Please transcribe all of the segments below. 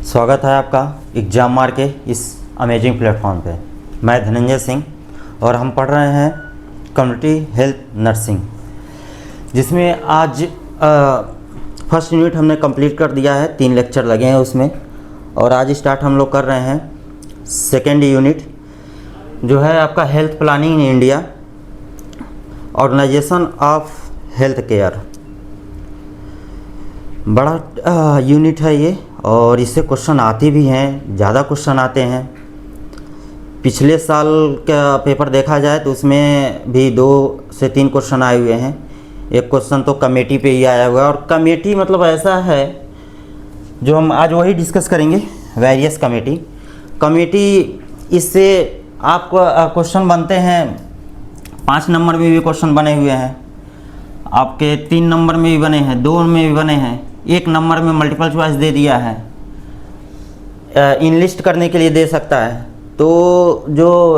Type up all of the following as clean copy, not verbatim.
स्वागत है आपका एग्ज़ाम मार के इस अमेजिंग प्लेटफॉर्म पे। मैं धनंजय सिंह और हम पढ़ रहे हैं कम्युनिटी हेल्थ नर्सिंग, जिसमें आज फर्स्ट यूनिट हमने कंप्लीट कर दिया है। 3 लेक्चर लगे हैं उसमें, और आज स्टार्ट हम लोग कर रहे हैं सेकेंड यूनिट, जो है आपका health planning in India, organisation of health care. बड़ा यूनिट है ये, और इससे क्वेश्चन आते भी हैं, ज़्यादा क्वेश्चन आते हैं। पिछले साल का पेपर देखा जाए तो उसमें भी 2 से 3 क्वेश्चन आए हुए हैं। एक क्वेश्चन तो कमेटी पे ही आया हुआ है, और कमेटी मतलब ऐसा है जो हम आज वही डिस्कस करेंगे, वेरियस कमेटी। इससे आपको क्वेश्चन बनते हैं, 5 नंबर में भी क्वेश्चन बने हुए हैं, आपके 3 नंबर में भी बने हैं, 2 में भी बने हैं, 1 नंबर में मल्टीपल चॉइस दे दिया है, इनलिस्ट करने के लिए दे सकता है। तो जो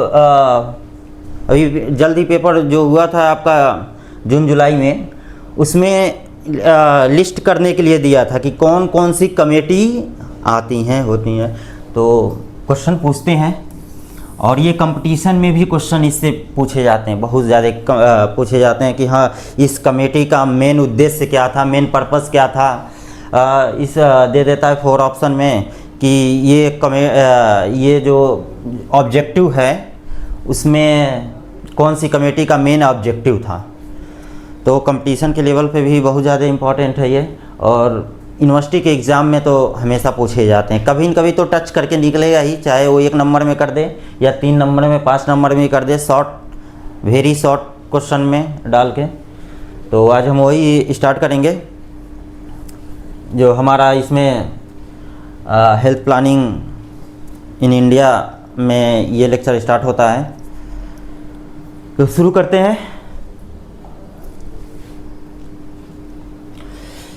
अभी जल्दी पेपर जो हुआ था आपका जून जुलाई में, उसमें लिस्ट करने के लिए दिया था कि कौन कौन सी कमेटी आती हैं, होती हैं। तो क्वेश्चन पूछते हैं, और ये कंपटीशन में भी क्वेश्चन इससे पूछे जाते हैं, बहुत ज़्यादा पूछे जाते हैं कि हाँ, इस कमेटी का मेन उद्देश्य क्या था, मेन पर्पस क्या था। इस दे देता है 4 ऑप्शन में कि ये जो ऑब्जेक्टिव है उसमें कौन सी कमेटी का मेन ऑब्जेक्टिव था। तो कंपटीशन के लेवल पे भी बहुत ज़्यादा इम्पोर्टेंट है ये, और यूनिवर्सिटी के एग्ज़ाम में तो हमेशा पूछे जाते हैं। कभी न कभी तो टच करके निकलेगा ही, चाहे वो 1 नंबर में कर दे या 3 नंबर में, 5 नंबर में कर दे, वेरी शॉर्ट क्वेश्चन में डाल के। तो आज हम वही स्टार्ट करेंगे, जो हमारा इसमें हेल्थ प्लानिंग इन इंडिया में ये लेक्चर स्टार्ट होता है। तो शुरू करते हैं।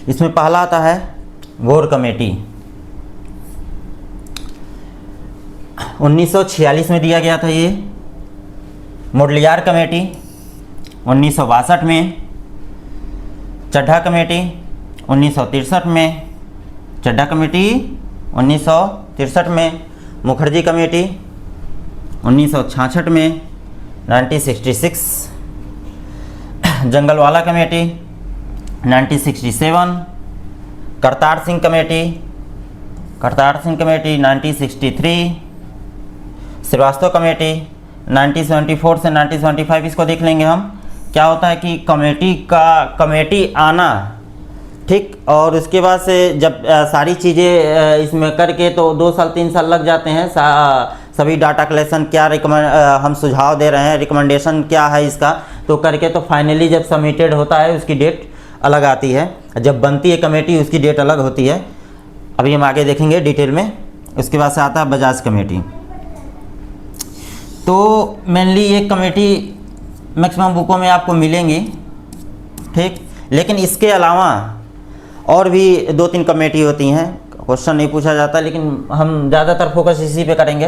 इसमें पहला आता है वोर कमेटी। 1946 में दिया गया था ये। मोडलियार कमेटी 1962 में, चड्ढा कमेटी 1963 में, चड्ढा कमेटी 1963 में, मुखर्जी कमेटी 1966 में, 1966, Jungalwalla committee 1967, Kartar Singh committee 1963, Srivastava committee 1974 से 1975। इसको देख लेंगे हम। क्या होता है कि कमेटी आना, ठीक, और उसके बाद से जब सारी चीज़ें इसमें करके तो 2 साल 3 साल लग जाते हैं। सभी डाटा कलेक्शन क्या हम सुझाव दे रहे हैं, रिकमेंडेशन क्या है इसका, तो करके तो फाइनली जब सबमिटेड होता है उसकी डेट अलग आती है, जब बनती है कमेटी उसकी डेट अलग होती है। अभी हम आगे देखेंगे डिटेल में। उसके बाद से आता है बजाज कमेटी। तो मेनली ये कमेटी मैक्सिमम बुकों में आपको मिलेंगी, ठीक, लेकिन इसके अलावा और भी 2-3 कमेटी होती हैं। क्वेश्चन नहीं पूछा जाता, लेकिन हम ज़्यादातर फोकस इसी पे करेंगे,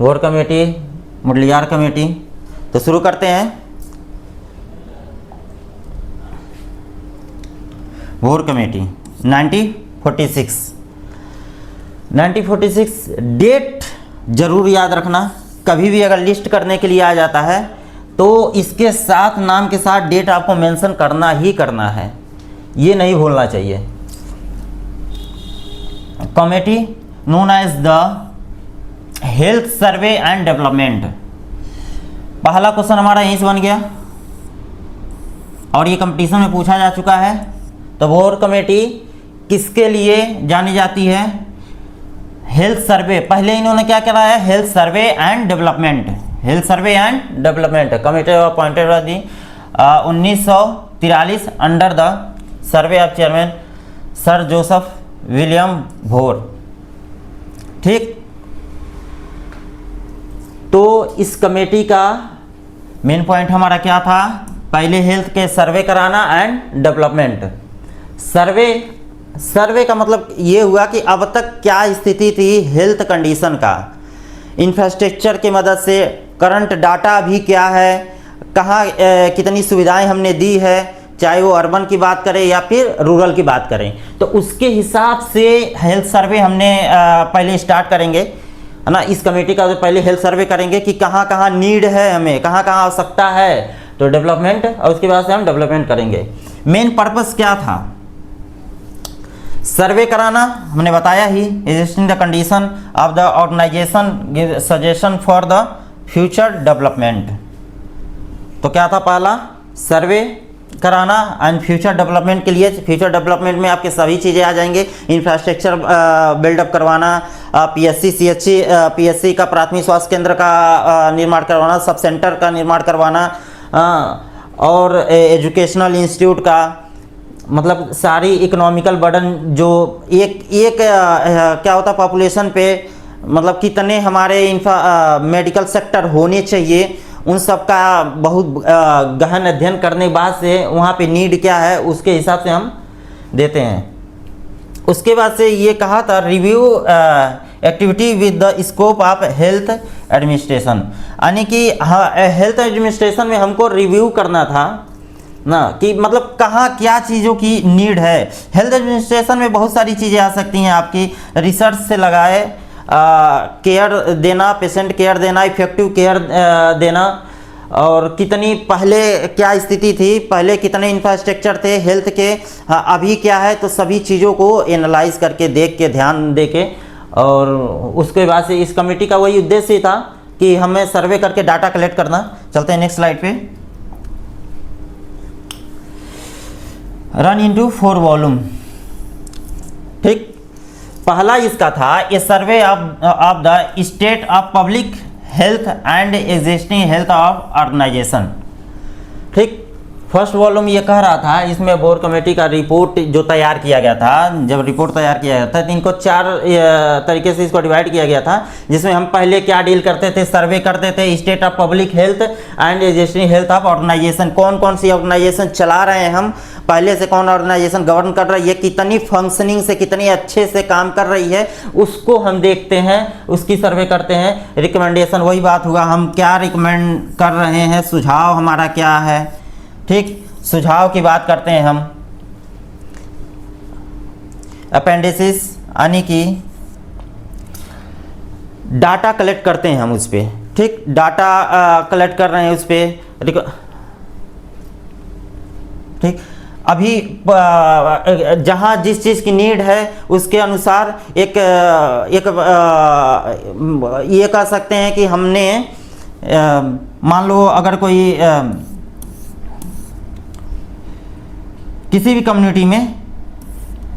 वोर कमेटी, मुडलियार कमेटी। तो शुरू करते हैं। वोर कमेटी 1946 डेट जरूर याद रखना। कभी भी अगर लिस्ट करने के लिए आ जाता है तो इसके साथ, नाम के साथ डेट आपको मेंशन करना ही करना है, ये नहीं भूलना चाहिए। Committee known as the health survey and development. पहला क्वेश्चन हमारा यहीं से बन गया, और ये कंपटीशन में पूछा जा चुका है। तो वोर कमेटी किसके लिए जानी जाती है? Health survey. पहले इन्होंने क्या कराया? Health survey and development. Health survey and development committee appointed the 1943 under the survey of chairman sir Joseph William वोर, ठीक। तो इस कमेटी का मेन पॉइंट हमारा क्या था? पहले हेल्थ के सर्वे कराना एंड डेवलपमेंट। सर्वे का मतलब ये हुआ कि अब तक क्या स्थिति थी हेल्थ कंडीशन का, इंफ्रास्ट्रक्चर की मदद से करंट डाटा भी क्या है, कहाँ कितनी सुविधाएं हमने दी है, चाहे वो अर्बन की बात करें या फिर रूरल की बात करें, तो उसके हिसाब से हेल्थ सर्वे हमने पहले स्टार्ट करेंगे, है ना। इस कमेटी का जो पहले हेल्थ सर्वे करेंगे कि कहाँ कहाँ नीड है, हमें कहाँ कहाँ आवश्यकता है, तो डेवलपमेंट, और उसके बाद से हम डेवलपमेंट करेंगे। मेन पर्पस क्या था? सर्वे कराना, हमने बताया ही, existing the condition of the organisation, suggestion for the future development. तो क्या था? पहला सर्वे कराना एंड फ्यूचर डेवलपमेंट के लिए। फ्यूचर डेवलपमेंट में आपके सभी चीज़ें आ जाएंगे, इंफ्रास्ट्रक्चर बिल्डअप करवाना, पीएससी सीएचसी, पीएससी का प्राथमिक स्वास्थ्य केंद्र का निर्माण करवाना, सब सेंटर का निर्माण करवाना, और एजुकेशनल इंस्टीट्यूट का, मतलब सारी इकोनॉमिकल बर्डन जो एक क्या होता है पॉपुलेशन पे, मतलब कितने हमारे मेडिकल सेक्टर होने चाहिए, उन सब का बहुत गहन अध्ययन करने के बाद से वहाँ पे नीड क्या है उसके हिसाब से हम देते हैं। उसके बाद से ये कहा था review activity with the scope of health administration, यानी कि हेल्थ एडमिनिस्ट्रेशन में हमको रिव्यू करना था ना, कि मतलब कहाँ क्या चीज़ों की नीड है। हेल्थ एडमिनिस्ट्रेशन में बहुत सारी चीज़ें आ सकती हैं आपकी, रिसर्च से लगाए केयर देना, पेशेंट केयर देना, इफेक्टिव केयर देना, और कितनी पहले क्या स्थिति थी, पहले कितने इंफ्रास्ट्रक्चर थे हेल्थ के, अभी क्या है, तो सभी चीज़ों को एनालाइज करके देख के ध्यान दे के, और उसके बाद से इस कमेटी का वही उद्देश्य था कि हमें सर्वे करके डाटा कलेक्ट करना। चलते हैं नेक्स्ट स्लाइड पे। Run into 4 volume. ठीक, पहला इसका था a survey of the state of public health and existing health of organisation. ठीक, फर्स्ट वॉल्यूम ये कह रहा था, इसमें बोर्ड कमेटी का रिपोर्ट जो तैयार किया गया था, जब रिपोर्ट तैयार किया गया था तो इनको 4 तरीके से इसको डिवाइड किया गया था, जिसमें हम पहले क्या डील करते थे, सर्वे करते थे state of public health and existing health of organisation, कौन कौन सी ऑर्गेनाइजेशन चला रहे हैं हम, पहले से कौन ऑर्गेनाइजेशन गवर्न कर रही है, कितनी फंक्शनिंग से कितनी अच्छे से काम कर रही है, उसको हम देखते हैं, उसकी सर्वे करते हैं। रिकमेंडेशन वही बात हुआ, हम क्या रिकमेंड कर रहे हैं, सुझाव हमारा क्या है। ठीक, सुझाव की बात करते हैं हम। अपेंडिसिस यानी कि डाटा कलेक्ट करते हैं हम उस पर। ठीक, डाटा कलेक्ट कर रहे हैं उस पर। ठीक, अभी जहाँ जिस चीज़ की नीड है उसके अनुसार एक ये कह सकते हैं कि हमने मान लो अगर कोई किसी भी कम्युनिटी में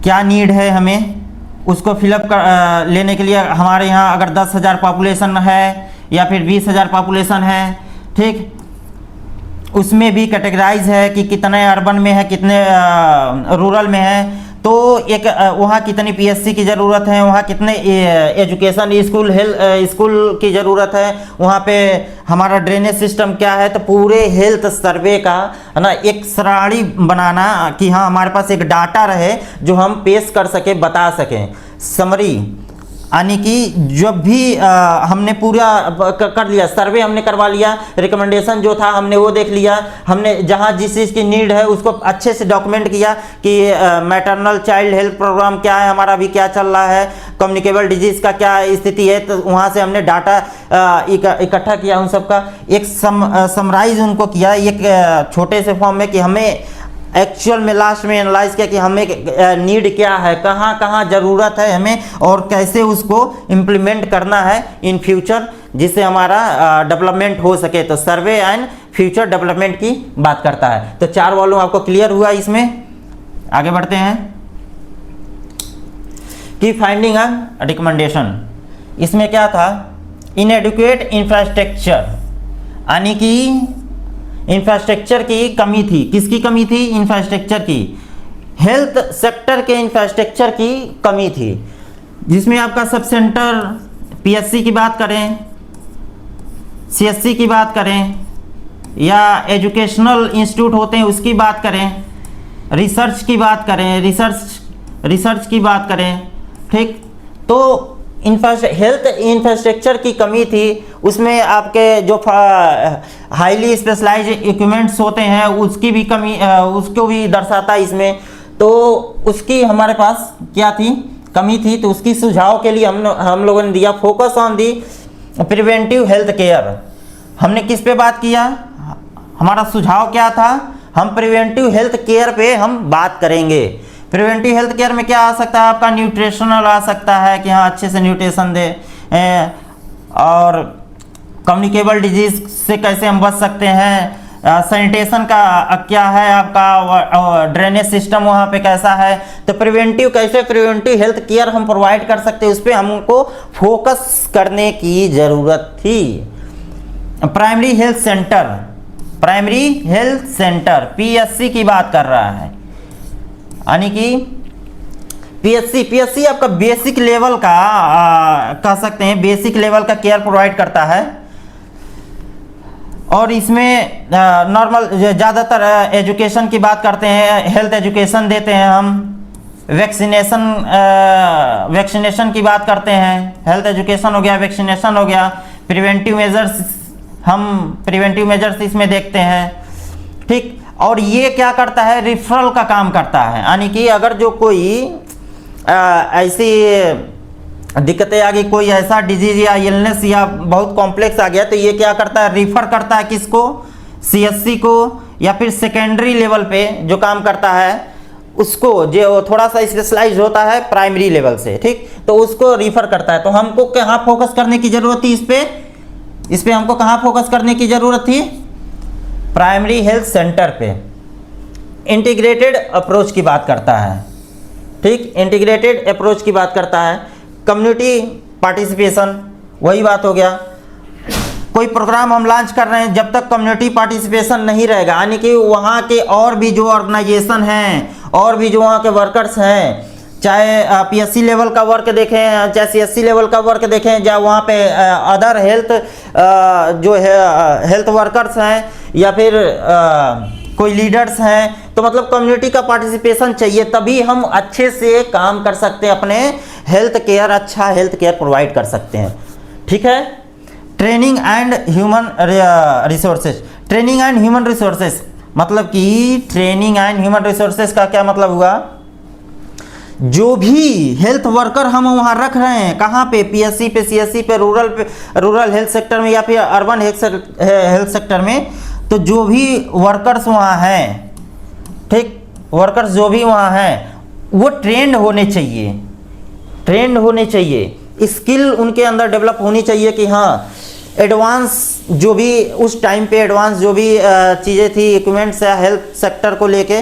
क्या नीड है, हमें उसको फिलअप कर लेने के लिए हमारे यहाँ अगर 10,000 पॉपुलेशन है या फिर 20,000 पॉपुलेशन है, ठीक, उसमें भी कैटेगराइज है कि कितने अर्बन में है, कितने रूरल में है, तो एक वहाँ कितनी पीएससी की ज़रूरत है, वहाँ कितने एजुकेशन स्कूल की ज़रूरत है, वहाँ पे हमारा ड्रेनेज सिस्टम क्या है, तो पूरे हेल्थ सर्वे का है ना एक श्रेणी बनाना कि हाँ हमारे पास एक डाटा रहे जो हम पेश कर सके, बता सकें। समरी यानी कि जब भी हमने पूरा कर लिया, सर्वे हमने करवा लिया, रिकमेंडेशन जो था हमने वो देख लिया, हमने जहाँ जिस चीज़ की नीड है उसको अच्छे से डॉक्यूमेंट किया कि मैटरनल चाइल्ड हेल्थ प्रोग्राम क्या है हमारा, अभी क्या चल रहा है, कम्युनिकेबल डिजीज़ का क्या स्थिति है, तो वहाँ से हमने डाटा इकट्ठा किया, उन सब का एक समराइज उनको किया एक छोटे से फॉर्म में कि हमें एक्चुअल में लास्ट में एनालाइज किया कि हमें नीड क्या है, कहाँ कहाँ ज़रूरत है हमें, और कैसे उसको इम्प्लीमेंट करना है इन फ्यूचर, जिससे हमारा डेवलपमेंट हो सके। तो सर्वे एंड फ्यूचर डेवलपमेंट की बात करता है। तो 4 वॉल्यूम आपको क्लियर हुआ। इसमें आगे बढ़ते हैं कि फाइंडिंग एंड रिकमेंडेशन। इसमें क्या था, इनएडुकेट इंफ्रास्ट्रक्चर, यानी कि इंफ्रास्ट्रक्चर की कमी थी। किसकी कमी थी? इंफ्रास्ट्रक्चर की, हेल्थ सेक्टर के इंफ्रास्ट्रक्चर की कमी थी, जिसमें आपका सब सेंटर, पीएससी की बात करें, सीएससी की बात करें, या एजुकेशनल इंस्टीट्यूट होते हैं उसकी बात करें, रिसर्च की बात करें, रिसर्च की बात करें, ठीक, तो हेल्थ इंफ्रास्ट्रक्चर की कमी थी, उसमें आपके जो हाईली स्पेशलाइज इक्विपमेंट्स होते हैं उसकी भी कमी, उसको भी दर्शाता है इसमें। तो उसकी हमारे पास क्या थी, कमी थी। तो उसकी सुझाव के लिए हम लोगों ने दिया focus on the preventive health care. हमने किस पे बात किया, हमारा सुझाव क्या था, हम प्रिवेंटिव हेल्थ केयर पे हम बात करेंगे। प्रिवेंटिव हेल्थ केयर में क्या आ सकता है, आपका न्यूट्रिशनल आ सकता है कि हाँ अच्छे से न्यूट्रिशन दे, और कम्युनिकेबल डिजीज से कैसे हम बच सकते हैं, सैनिटेशन का क्या है आपका, ड्रेनेज सिस्टम वहाँ पे कैसा है। तो प्रिवेंटिव कैसे प्रिवेंटिव हेल्थ केयर हम प्रोवाइड कर सकते हैं, उस पर हमको फोकस करने की ज़रूरत थी। Primary health centre, primary health centre PHC की बात कर रहा है, यानी कि पीएचसी आपका बेसिक लेवल का कह सकते हैं, बेसिक लेवल का केयर प्रोवाइड करता है। और इसमें नॉर्मल ज़्यादातर एजुकेशन की बात करते हैं, हेल्थ एजुकेशन देते हैं हम, वैक्सीनेशन की बात करते हैं, हेल्थ एजुकेशन हो गया, वैक्सीनेशन हो गया, प्रिवेंटिव मेजर्स, हम प्रिवेंटिव मेजर्स इसमें देखते हैं, ठीक। और ये क्या करता है, रिफरल का काम करता है, यानी कि अगर जो कोई ऐसी दिक्कतें आ गई, कोई ऐसा डिजीज या इलनेस या बहुत कॉम्प्लेक्स आ गया, तो ये क्या करता है, रिफर करता है किसको, सीएचसी को, या फिर सेकेंडरी लेवल पे जो काम करता है उसको, जो थोड़ा सा स्पेशलाइज होता है प्राइमरी लेवल से, ठीक, तो उसको रिफर करता है। तो हमको कहाँ फोकस करने की जरूरत थी, इस पे हमको कहाँ फोकस करने की जरूरत थी, प्राइमरी हेल्थ सेंटर पे। इंटीग्रेटेड अप्रोच की बात करता है, ठीक, इंटीग्रेटेड अप्रोच की बात करता है। कम्युनिटी पार्टिसिपेशन, वही बात हो गया, कोई प्रोग्राम हम लॉन्च कर रहे हैं, जब तक कम्युनिटी पार्टिसिपेशन नहीं रहेगा, यानी कि वहाँ के और भी जो ऑर्गेनाइजेशन हैं, और भी जो वहाँ के वर्कर्स हैं, चाहे पीएससी लेवल का वर्क देखें, चाहे सीएससी लेवल का वर्क देखें, या वहाँ पे अदर हेल्थ जो है हेल्थ वर्कर्स हैं, या फिर कोई लीडर्स हैं, तो मतलब कम्युनिटी का पार्टिसिपेशन चाहिए, तभी हम अच्छे से काम कर सकते हैं, अपने हेल्थ केयर, अच्छा हेल्थ केयर प्रोवाइड कर सकते हैं, ठीक है। Training and human resources, training and human resources मतलब कि ट्रेनिंग एंड ह्यूमन रिसोर्सेज का क्या मतलब हुआ, जो भी हेल्थ वर्कर हम वहाँ रख रहे हैं, कहाँ पे, पीएससी पे, सीएससी पे, रूरल हेल्थ सेक्टर में, या फिर अर्बन हेल्थ सेक्टर में, तो जो भी वर्कर्स वहाँ हैं, ठीक, वर्कर्स जो भी वहाँ हैं वो ट्रेंड होने चाहिए, ट्रेंड होने चाहिए, स्किल उनके अंदर डेवलप होनी चाहिए कि हाँ एडवांस जो भी उस टाइम पे एडवांस जो भी चीज़ें थी, इक्विपमेंट्स है हेल्थ सेक्टर को लेके,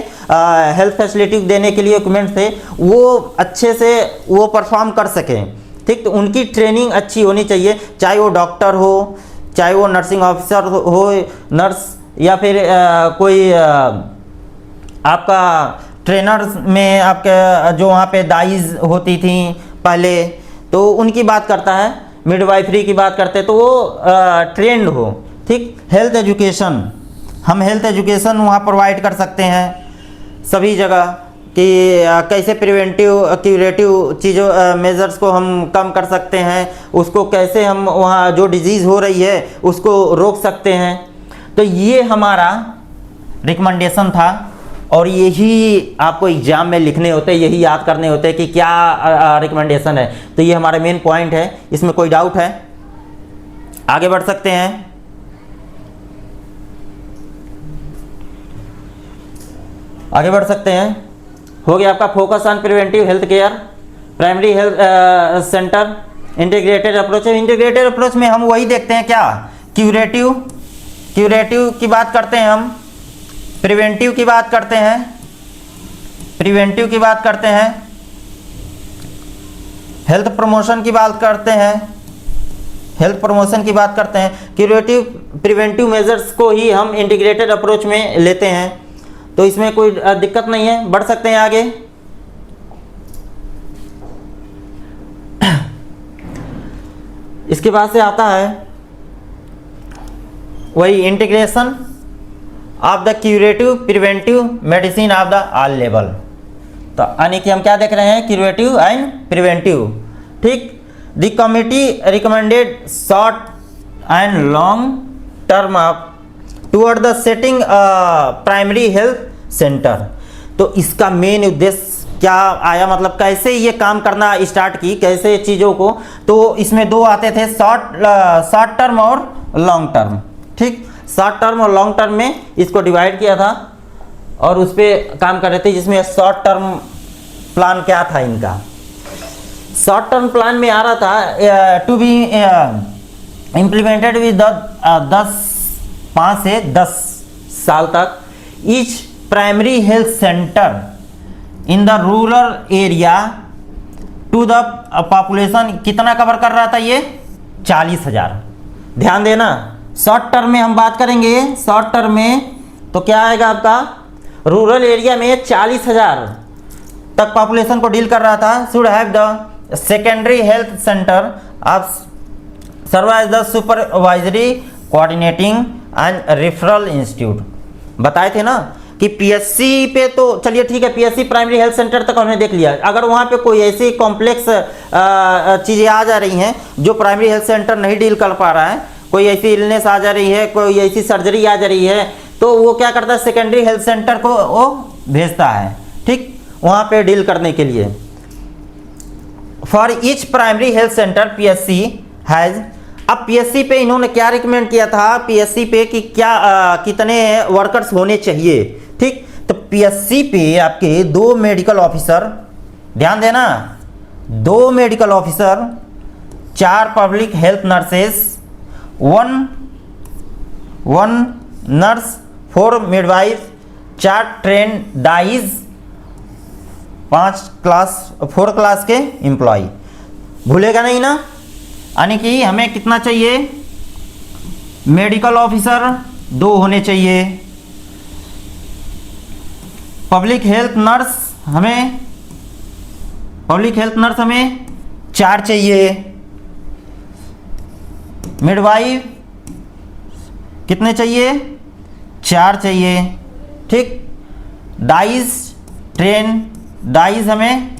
हेल्थ फैसिलिटी देने के लिए इक्विपमेंट्स थे, वो अच्छे से वो परफॉर्म कर सकें, ठीक। तो उनकी ट्रेनिंग अच्छी होनी चाहिए, चाहे वो डॉक्टर हो, चाहे वो नर्सिंग ऑफिसर हो, नर्स, या फिर कोई आपका ट्रेनर्स में आपके जो वहाँ पे दाइज होती थी पहले, तो उनकी बात करता है, मिडवाइफरी की बात करते हैं, तो वो ट्रेंड हो, ठीक। हेल्थ एजुकेशन, हम हेल्थ एजुकेशन वहाँ प्रोवाइड कर सकते हैं सभी जगह, कि कैसे प्रिवेंटिव क्यूरेटिव चीज़ों मेजर्स को हम कम कर सकते हैं, उसको कैसे हम वहाँ जो डिजीज़ हो रही है उसको रोक सकते हैं। तो ये हमारा रिकमेंडेशन था, और यही आपको एग्जाम में लिखने होते हैं, यही याद करने होते हैं कि क्या रिकमेंडेशन है। तो ये हमारा मेन पॉइंट है, इसमें कोई डाउट है, आगे बढ़ सकते हैं। आगे बढ़ सकते हैं, हो गया आपका focus on preventive health care, primary health centre, integrated approach. Integrated approach में हम वही देखते हैं, क्या क्यूरेटिव की बात करते हैं, हम प्रिवेंटिव की बात करते हैं, प्रिवेंटिव की बात करते हैं, हेल्थ प्रमोशन की बात करते हैं, हेल्थ प्रमोशन की बात करते हैं। क्यूरेटिव प्रिवेंटिव मेजर्स को ही हम इंटीग्रेटेड अप्रोच में लेते हैं, तो इसमें कोई दिक्कत नहीं है, बढ़ सकते हैं आगे। इसके बाद से आता है वही integration of the curative preventive medicine of the all level. तो यानी कि हम क्या देख रहे हैं, क्यूरेटिव एंड प्रिवेंटिव, ठीक। The committee recommended short and long term of toward the setting primary health centre. तो इसका मेन उद्देश्य क्या आया, मतलब कैसे ये काम करना स्टार्ट की, कैसे चीज़ों को, तो इसमें दो आते थे, शॉर्ट टर्म और लॉन्ग टर्म। ठीक, शॉर्ट टर्म और लॉन्ग टर्म में इसको डिवाइड किया था और उस पर काम कर रहे थे, जिसमें शॉर्ट टर्म प्लान क्या था इनका। शॉर्ट टर्म प्लान में आ रहा था टू बी इम्प्लीमेंटेड विद 5 से 10 साल तक each primary health centre in the rural area to the population. कितना कवर कर रहा था ये? 40,000। ध्यान देना, शॉर्ट टर्म में हम बात करेंगे, शॉर्ट टर्म में तो क्या आएगा आपका, रूरल एरिया में 40,000 तक पॉपुलेशन को डील कर रहा था। Should have the secondary health centre of serve as the supervisory coordinating and referral institute. बताए थे ना कि पीएससी पे तो चलिए ठीक है, पीएससी प्राइमरी हेल्थ सेंटर तक हमने देख लिया। अगर वहाँ पे कोई ऐसी कॉम्प्लेक्स चीज़ें आ जा रही हैं जो प्राइमरी हेल्थ सेंटर नहीं डील कर पा रहा है, कोई ऐसी इलनेस आ जा रही है, कोई ऐसी सर्जरी आ जा रही है, तो वो क्या करता है, सेकेंडरी हेल्थ सेंटर को वो भेजता है, ठीक, वहाँ पे डील करने के लिए। For each primary health centre PSC has, अब पीएससी पे इन्होंने क्या रिकमेंड किया था, पीएससी पे कि क्या कितने वर्कर्स होने चाहिए। ठीक, तो पीएससी पे आपके 2 मेडिकल ऑफिसर, ध्यान देना, 2 medical officer, 4 public health nurses, 1 nurse, 4 midwife, 4 train dais, 4 class के एम्प्लॉय। भूलेगा नहीं ना, यानी कि हमें कितना चाहिए, मेडिकल ऑफिसर 2 होने चाहिए, पब्लिक हेल्थ नर्स हमें 4 चाहिए, मिडवाइफ कितने चाहिए, 4 चाहिए, ठीक, डाइज, ट्रेन डाइज हमें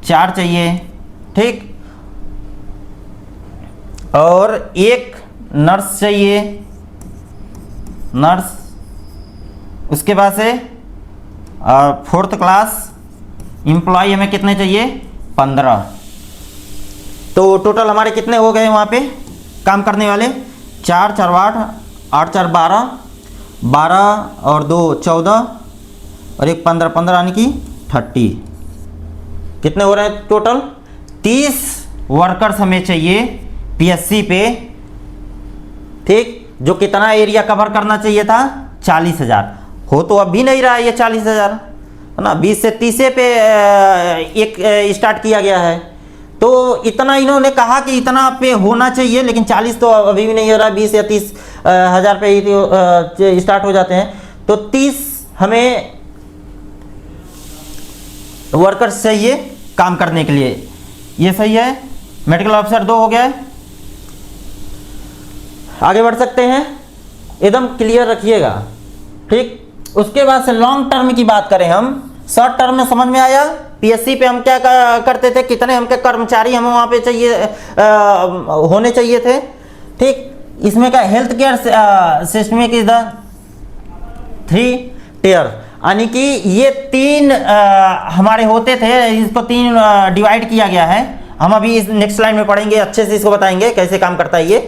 4 चाहिए, ठीक, और 1 नर्स चाहिए, नर्स, उसके बाद से 4th क्लास एम्प्लॉय हमें कितने चाहिए, 15। तो टोटल हमारे कितने हो गए वहाँ पे काम करने वाले, 4 4 8, 8 4 12, 12 और 2 14 और 1 15, 15 यानी कि 30। कितने हो रहे हैं टोटल, 30 वर्कर्स हमें चाहिए पीएससी पे, ठीक, जो कितना एरिया कवर करना चाहिए था, 40,000। हो तो अब भी नहीं रहा है ये 40,000, है ना, 20 से 30 पे एक स्टार्ट किया गया है, तो इतना इन्होंने कहा कि इतना पे होना चाहिए, लेकिन 40 तो अभी भी नहीं हो रहा, 20 या 30 हज़ार पे ही स्टार्ट हो जाते हैं। तो 30 हमें वर्कर्स चाहिए काम करने के लिए, ये सही है। मेडिकल ऑफिसर 2 हो गया, आगे बढ़ सकते हैं, एकदम क्लियर रखिएगा, ठीक। उसके बाद से लॉन्ग टर्म की बात करें हम, शॉर्ट टर्म में समझ में आया, पीएससी पे हम क्या करते थे, कितने हमके कर्मचारी हमें वहाँ पे चाहिए होने चाहिए थे, ठीक। इसमें क्या, हेल्थ केयर सिस्टम की 3 टियर, यानी कि ये 3 हमारे होते थे, इसको 3 डिवाइड किया गया है। हम अभी इस नेक्स्ट लाइन में पढ़ेंगे, अच्छे से इसको बताएंगे कैसे काम करता है ये।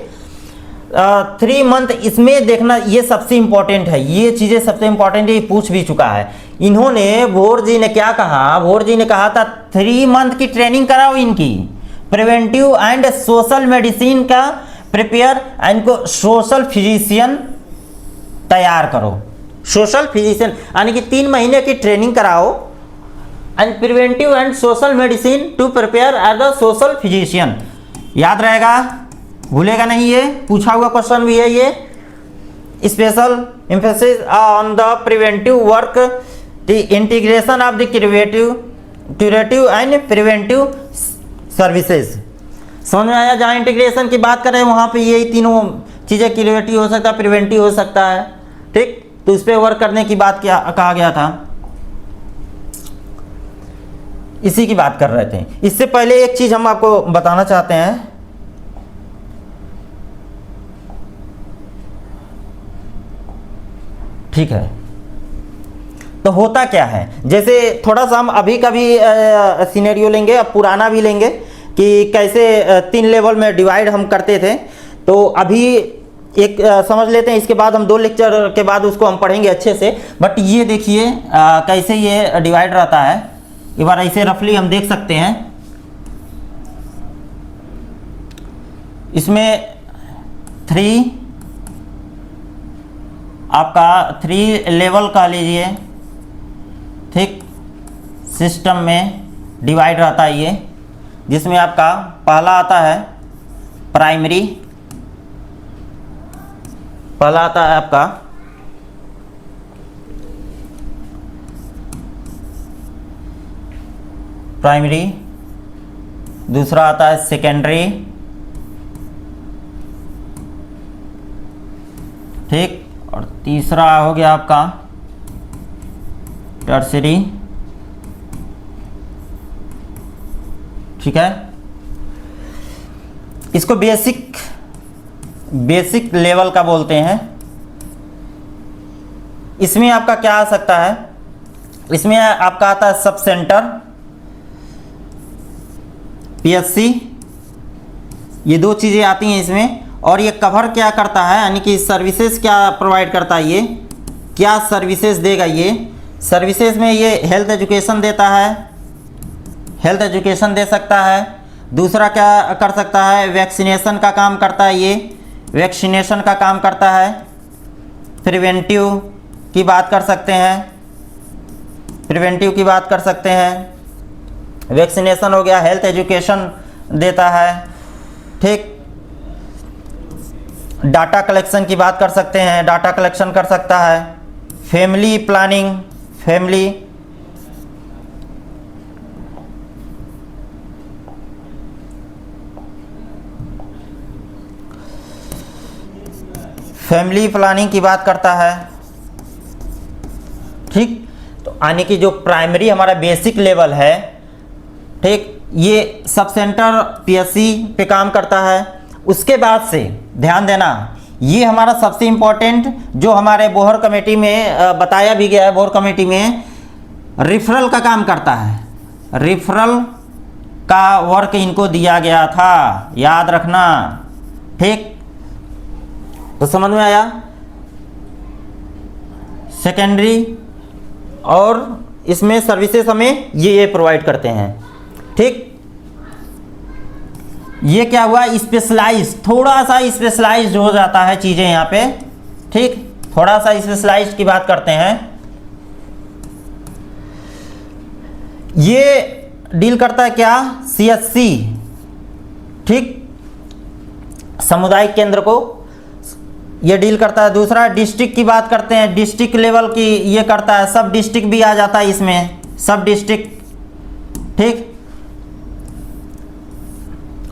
3 मंथ, इसमें देखना ये सबसे इंपॉर्टेंट है, ये चीज़ें सबसे इंपॉर्टेंट है, ये पूछ भी चुका है। इन्होंने, भोर जी ने क्या कहा, भोर जी ने कहा था 3 मंथ की ट्रेनिंग कराओ इनकी, प्रिवेंटिव एंड सोशल मेडिसिन का प्रिपेयर, इनको सोशल फिजिशियन तैयार करो, सोशल फिजिशियन, यानी कि 3 महीने की ट्रेनिंग कराओ, and preventive and social medicine to prepare as a social physician. याद रहेगा, भूलेगा नहीं, ये पूछा हुआ क्वेश्चन भी है ये। Special emphasis on the preventive work, the integration of the curative and preventive services. समझ में आया, जहाँ इंटीग्रेशन की बात करें वहाँ पे यही तीनों चीज़ें, क्यूरेटिव हो सकता है, प्रिवेंटिव हो सकता है, ठीक। तो इस पर वर्क करने की बात क्या कहा गया था। इसी की बात कर रहे थे। इससे पहले एक चीज़ हम आपको बताना चाहते हैं, ठीक है। तो होता क्या है, जैसे थोड़ा सा हम अभी का भी सिनेरियो लेंगे, अब पुराना भी लेंगे कि कैसे 3 लेवल में डिवाइड हम करते थे। तो अभी एक समझ लेते हैं, इसके बाद हम 2 लेक्चर के बाद उसको हम पढ़ेंगे अच्छे से। बट ये देखिए कैसे ये डिवाइड रहता है, एक बार ऐसे रफली हम देख सकते हैं। इसमें 3 आपका 3 लेवल कह लीजिए, ठीक, सिस्टम में डिवाइड रहता है ये, जिसमें आपका पहला आता है प्राइमरी, पहला आता है आपका प्राइमरी, दूसरा आता है सेकेंडरी, ठीक, और तीसरा हो गया आपका टर्सरी, ठीक है। इसको बेसिक लेवल का बोलते हैं। इसमें आपका क्या आ सकता है, इसमें आपका आता है सब सेंटर, पीएससी, ये 2 चीज़ें आती हैं इसमें। और ये कवर क्या करता है, यानी कि सर्विसेज क्या प्रोवाइड करता है, ये क्या सर्विसेज देगा। ये सर्विसेज में ये हेल्थ एजुकेशन देता है, हेल्थ एजुकेशन दे सकता है। दूसरा क्या कर सकता है, वैक्सीनेशन का काम करता है, ये वैक्सीनेशन का काम करता है। प्रिवेंटिव की बात कर सकते हैं, प्रिवेंटिव की बात कर सकते हैं। वैक्सीनेशन हो गया, हेल्थ एजुकेशन देता है, ठीक। डाटा कलेक्शन की बात कर सकते हैं, डाटा कलेक्शन कर सकता है। फैमिली प्लानिंग, फैमिली प्लानिंग की बात करता है, ठीक। तो यानी कि जो प्राइमरी हमारा बेसिक लेवल है, ठीक, ये सब सेंटर पीएससी पे काम करता है। उसके बाद से ध्यान देना, ये हमारा सबसे इम्पोर्टेंट जो हमारे बोहर कमेटी में बताया भी गया है, बोहर कमेटी में रिफरल का काम करता है। रिफरल का वर्क इनको दिया गया था, याद रखना, ठीक। तो समझ में आया। सेकेंडरी, और इसमें सर्विसेज हमें ये प्रोवाइड करते हैं, ठीक। ये क्या हुआ, स्पेशलाइज, थोड़ा सा स्पेशलाइज्ड हो जाता है चीज़ें यहाँ पे, ठीक। थोड़ा सा स्पेशलाइज्ड की बात करते हैं। ये डील करता है क्या, सीएससी, ठीक, सामुदायिक केंद्र को ये डील करता है। दूसरा डिस्ट्रिक्ट की बात करते हैं, डिस्ट्रिक्ट लेवल की ये करता है। सब डिस्ट्रिक्ट भी आ जाता है इसमें, सब डिस्ट्रिक्ट, ठीक।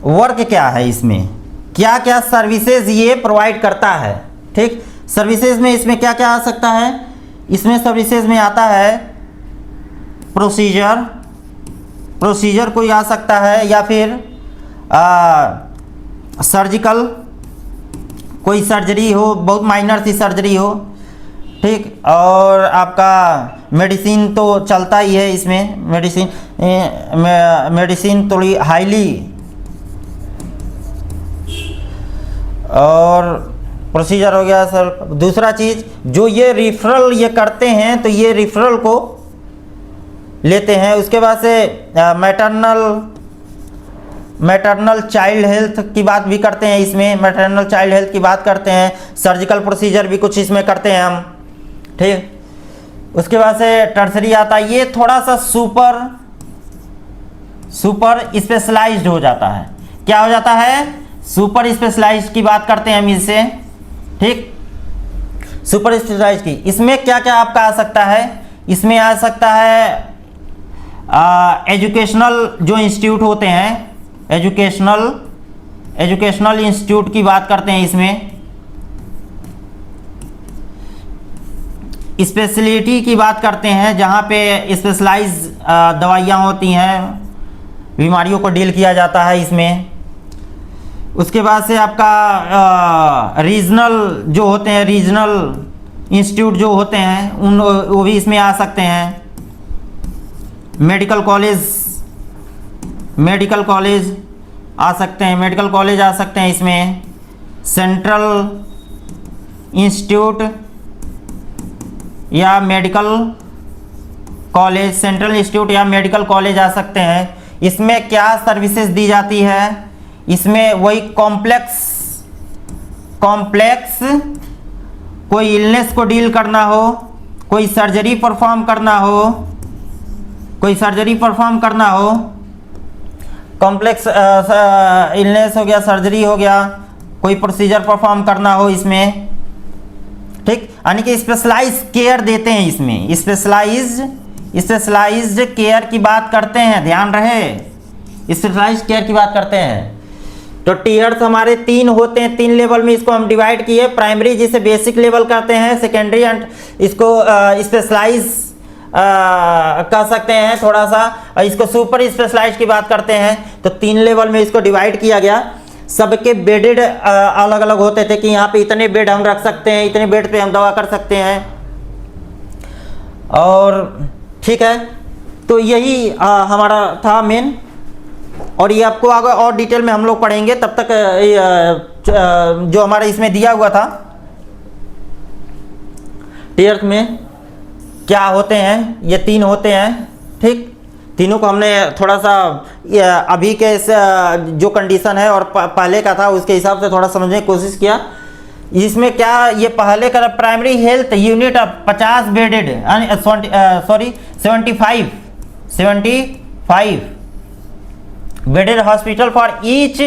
वर्क क्या है इसमें, क्या क्या सर्विसेज ये प्रोवाइड करता है, ठीक। सर्विसेज में इसमें क्या क्या आ सकता है, इसमें सर्विसेज में आता है प्रोसीजर कोई आ सकता है, या फिर सर्जिकल, कोई सर्जरी हो, बहुत माइनर सी सर्जरी हो, ठीक। और आपका मेडिसिन तो चलता ही है इसमें, मेडिसिन थोड़ी हाईली, और प्रोसीजर हो गया सर। दूसरा चीज़ जो ये रिफरल ये करते हैं, तो ये रिफरल को लेते हैं। उसके बाद से मैटरनल चाइल्ड हेल्थ की बात भी करते हैं इसमें, मैटरनल चाइल्ड हेल्थ की बात करते हैं। सर्जिकल प्रोसीजर भी कुछ इसमें करते हैं हम, ठीक। उसके बाद से टर्सरी आता है, ये थोड़ा सा सुपर स्पेशलाइज्ड हो जाता है। क्या हो जाता है, सुपर स्पेशलाइज्ड की बात करते हैं हम इससे, ठीक। सुपर स्पेशलाइज्ड की, इसमें क्या क्या आपका आ सकता है, इसमें आ सकता है एजुकेशनल जो इंस्टीट्यूट होते हैं, एजुकेशनल इंस्टीट्यूट की बात करते हैं इसमें। स्पेशलिटी की बात करते हैं, जहाँ पे स्पेशलाइज दवाइयाँ होती हैं, बीमारियों को डील किया जाता है इसमें। उसके बाद से आपका रीजनल जो होते हैं, रीजनल इंस्टीट्यूट जो होते हैं उन वो भी इसमें आ सकते हैं। मेडिकल कॉलेज आ सकते हैं, मेडिकल कॉलेज आ सकते हैं इसमें। सेंट्रल इंस्टीट्यूट या मेडिकल कॉलेज, सेंट्रल इंस्टीट्यूट या मेडिकल कॉलेज आ सकते हैं। इसमें क्या सर्विसेज दी जाती है, इसमें वही कॉम्प्लेक्स कोई इलनेस को डील करना हो, कोई सर्जरी परफॉर्म करना हो, कॉम्प्लेक्स इलनेस हो गया, सर्जरी हो गया, कोई प्रोसीजर परफॉर्म करना हो इसमें, ठीक। यानी कि स्पेशलाइज्ड केयर देते हैं इसमें, स्पेशलाइज्ड केयर की बात करते हैं, ध्यान रहे, स्पेशलाइज्ड केयर की बात करते हैं। तो टीयर्स हमारे 3 होते हैं, 3 लेवल में इसको हम डिवाइड किए। प्राइमरी जिसे बेसिक लेवल कहते हैं, सेकेंडरी एंड इसको स्पेशलाइज कह सकते हैं थोड़ा सा, और इसको सुपर स्पेशलाइज्ड की बात करते हैं। तो 3 लेवल में इसको डिवाइड किया गया। सबके बेडेड अलग अलग होते थे कि यहाँ पे इतने बेड हम रख सकते हैं, इतने बेड पे हम दवा कर सकते हैं, और ठीक है। तो यही हमारा था मेन, और ये आपको आगे और डिटेल में हम लोग पढ़ेंगे। तब तक जो हमारा इसमें दिया हुआ था टीयर्स में क्या होते हैं, ये 3 होते हैं, ठीक। तीनों को हमने थोड़ा सा अभी के जो कंडीशन है और पहले का था उसके हिसाब से थोड़ा समझने की कोशिश किया। इसमें क्या, ये पहले का primary health unit 50 bedded, 75 bedded hospital for each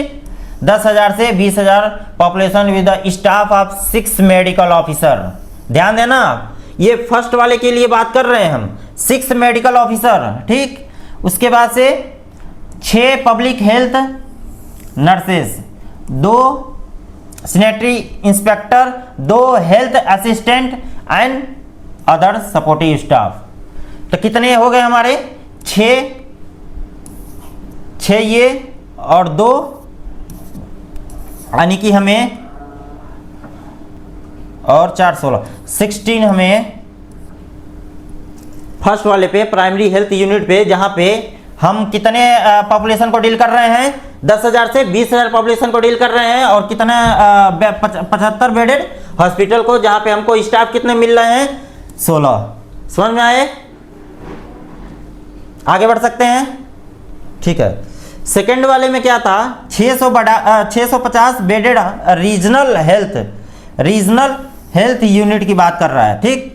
10,000 से 20,000 population with the staff of 6 medical officer. ध्यान देना, ये फर्स्ट वाले के लिए बात कर रहे हैं हम, 6 मेडिकल ऑफिसर, ठीक। उसके बाद से 6 public health nurses, 2 sanitary inspector, 2 health assistant and other supportive staff. तो कितने हो गए हमारे, 6 ये और 2, यानी कि हमें और 4 16 16 हमें फर्स्ट वाले पे प्राइमरी हेल्थ यूनिट पे, जहां पे हम कितने पॉपुलेशन को डील कर रहे हैं, 10,000 से 20,000 पॉपुलेशन को डील कर रहे हैं, और कितना 75 बेडेड हॉस्पिटल को, जहां पे हमको स्टाफ कितने मिल रहे हैं, 16। समझ में आए, आगे बढ़ सकते हैं, ठीक है। सेकेंड वाले में क्या था, 650 बेडेड रीजनल हेल्थ यूनिट की बात कर रहा है, ठीक।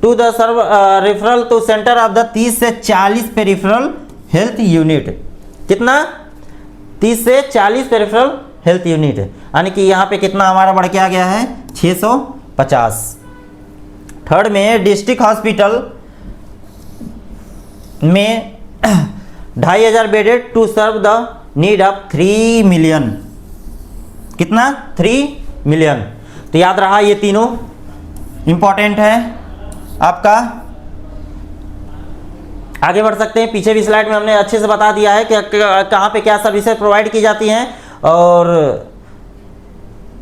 To the serve referral to centre of the 30 से 40 पेरिफेरल हेल्थ यूनिट। कितना, 30 से 40 पेरिफेरल हेल्थ यूनिट, यानी कि यहाँ पे कितना हमारा बढ़ के आ गया है, 650। थर्ड में डिस्ट्रिक्ट हॉस्पिटल में 2,500 bedded to serve the need of 3 million. कितना, 3 मिलियन। तो याद रहा, ये तीनों इंपॉर्टेंट है आपका। आगे बढ़ सकते हैं, पीछे भी स्लाइड में हमने अच्छे से बता दिया है कि कहाँ पे क्या सर्विसेज प्रोवाइड की जाती हैं और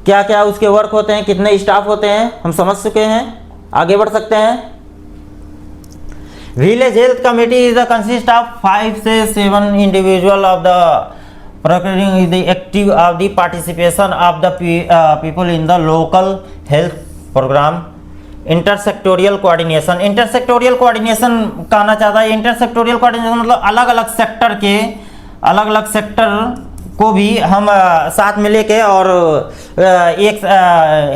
क्या क्या उसके वर्क होते हैं, कितने स्टाफ होते हैं, हम समझ चुके हैं। आगे बढ़ सकते हैं। Village health committee is the consist of 5 से 7 individual of the procuring the active of the participation of the people in the local health program. Intersectoral coordination, intersectoral coordination कहना चाहता है। इंटरसेक्टोरियल कोऑर्डिनेशन मतलब अलग अलग सेक्टर को भी हम साथ में लेके और एक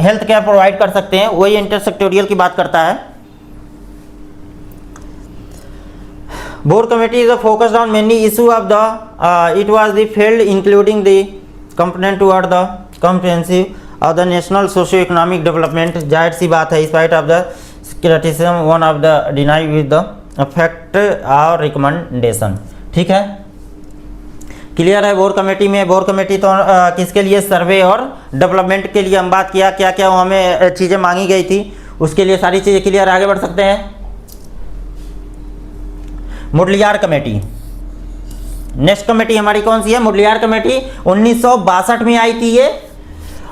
हेल्थ केयर प्रोवाइड कर सकते हैं, वही इंटरसेक्टोरियल की बात करता है। Board committee is focused on many issues of the it was the field including the component toward the comprehensive of the national socio-economic development। जाहिर सी बात है, spite of the criticism one of the deny with the effect और recommendation। ठीक है, clear है। Board committee में, board committee तो किसके लिए, सर्वे और डेवलपमेंट के लिए हम बात किया, क्या क्या हमें चीज़ें मांगी गई थी उसके लिए सारी चीज़ें क्लियर, आगे बढ़ सकते हैं। मुडलियार कमेटी, नेक्स्ट कमेटी हमारी कौन सी है? मुडलियार कमेटी 1962 में आई थी ये,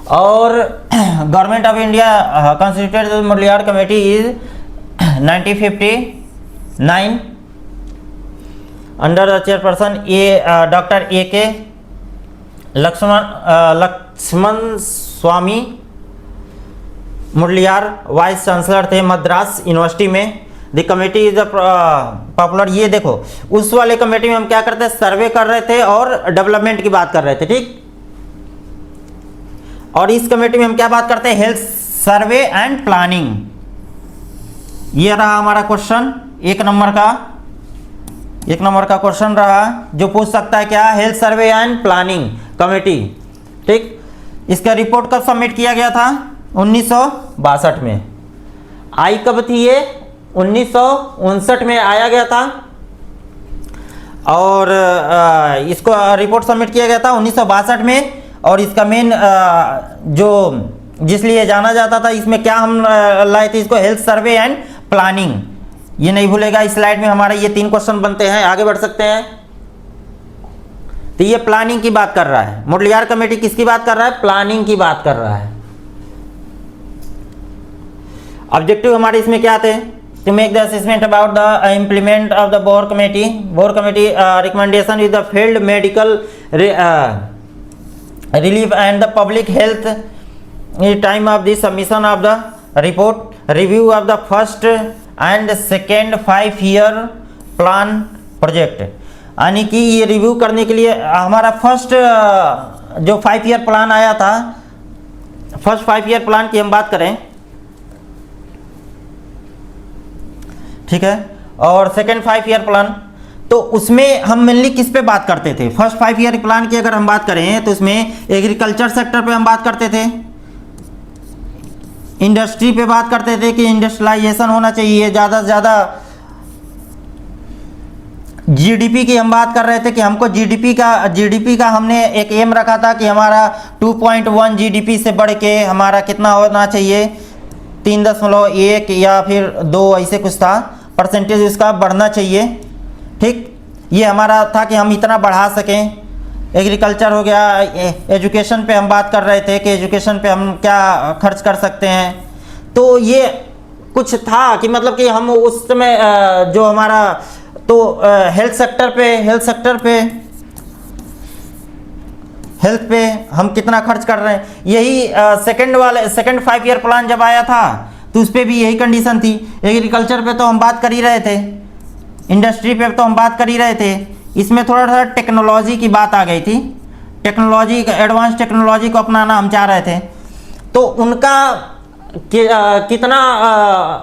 और Government of India constituted Mudaliar committee is 1959 under the chairperson doctor A.K. Lakshman Swami Mudaliar vice chancellor थे मद्रास यूनिवर्सिटी में। The committee is popular. ये देखो, उस वाले कमेटी में हम क्या करते हैं? सर्वे कर रहे थे और डेवलपमेंट की बात कर रहे थे, ठीक। और इस कमेटी में हम क्या बात करते हैं? Health survey and planning. ये रहा हमारा क्वेश्चन, एक नंबर का क्वेश्चन रहा जो पूछ सकता है क्या? Health survey and planning committee, ठीक। इसका रिपोर्ट कब सबमिट किया गया था? 1962 में। आई कब थी ये? 1959 में आया गया था, और इसको रिपोर्ट सबमिट किया गया था 1962 में। और इसका मेन जो जिस लिए जाना जाता था, इसमें क्या हम लाए थे इसको? Health survey and planning. ये नहीं भूलेगा, इस स्लाइड में हमारे ये 3 क्वेश्चन बनते हैं। आगे बढ़ सकते हैं। तो ये प्लानिंग की बात कर रहा है। मुडलियार कमेटी किसकी बात कर रहा है? प्लानिंग की बात कर रहा है। ऑब्जेक्टिव हमारे इसमें क्या थे? To make the assessment about the implement of the Bhore committee recommendation with the field medical relief and the public health time of the submission of the report, review of the first and second 5-year plan project. यानी कि ये review करने के लिए हमारा first जो 5-year plan आया था, फर्स्ट 5-year प्लान की हम बात करें, ठीक है, और सेकेंड 5-year प्लान, तो उसमें हम मेनली किस पे बात करते थे? फर्स्ट 5-year प्लान की अगर हम बात करें तो उसमें एग्रीकल्चर सेक्टर पे हम बात करते थे, इंडस्ट्री पे बात करते थे कि इंडस्ट्रियलाइजेशन होना चाहिए ज़्यादा से ज़्यादा। जीडीपी की हम बात कर रहे थे कि हमको जीडीपी का हमने एक एम रखा था कि हमारा 2.1 जीडीपी से बढ़ के हमारा कितना होना चाहिए? 3.1 या फिर 2 ऐसे कुछ था, परसेंटेज उसका बढ़ना चाहिए, ठीक। ये हमारा था कि हम इतना बढ़ा सकें। एग्रीकल्चर हो गया। एजुकेशन पे हम बात कर रहे थे कि एजुकेशन पे हम क्या खर्च कर सकते हैं। तो ये कुछ था कि मतलब कि हम उस समय जो हमारा तो हेल्थ पे हम कितना खर्च कर रहे हैं, यही सेकंड 5-year प्लान जब आया था तो उस पर भी यही कंडीशन थी। एग्रीकल्चर पे तो हम बात कर ही रहे थे, इंडस्ट्री पे तो हम बात कर ही रहे थे। इसमें थोड़ा सा टेक्नोलॉजी की बात आ गई थी, टेक्नोलॉजी, एडवांस टेक्नोलॉजी को अपनाना हम चाह रहे थे। तो उनका कितना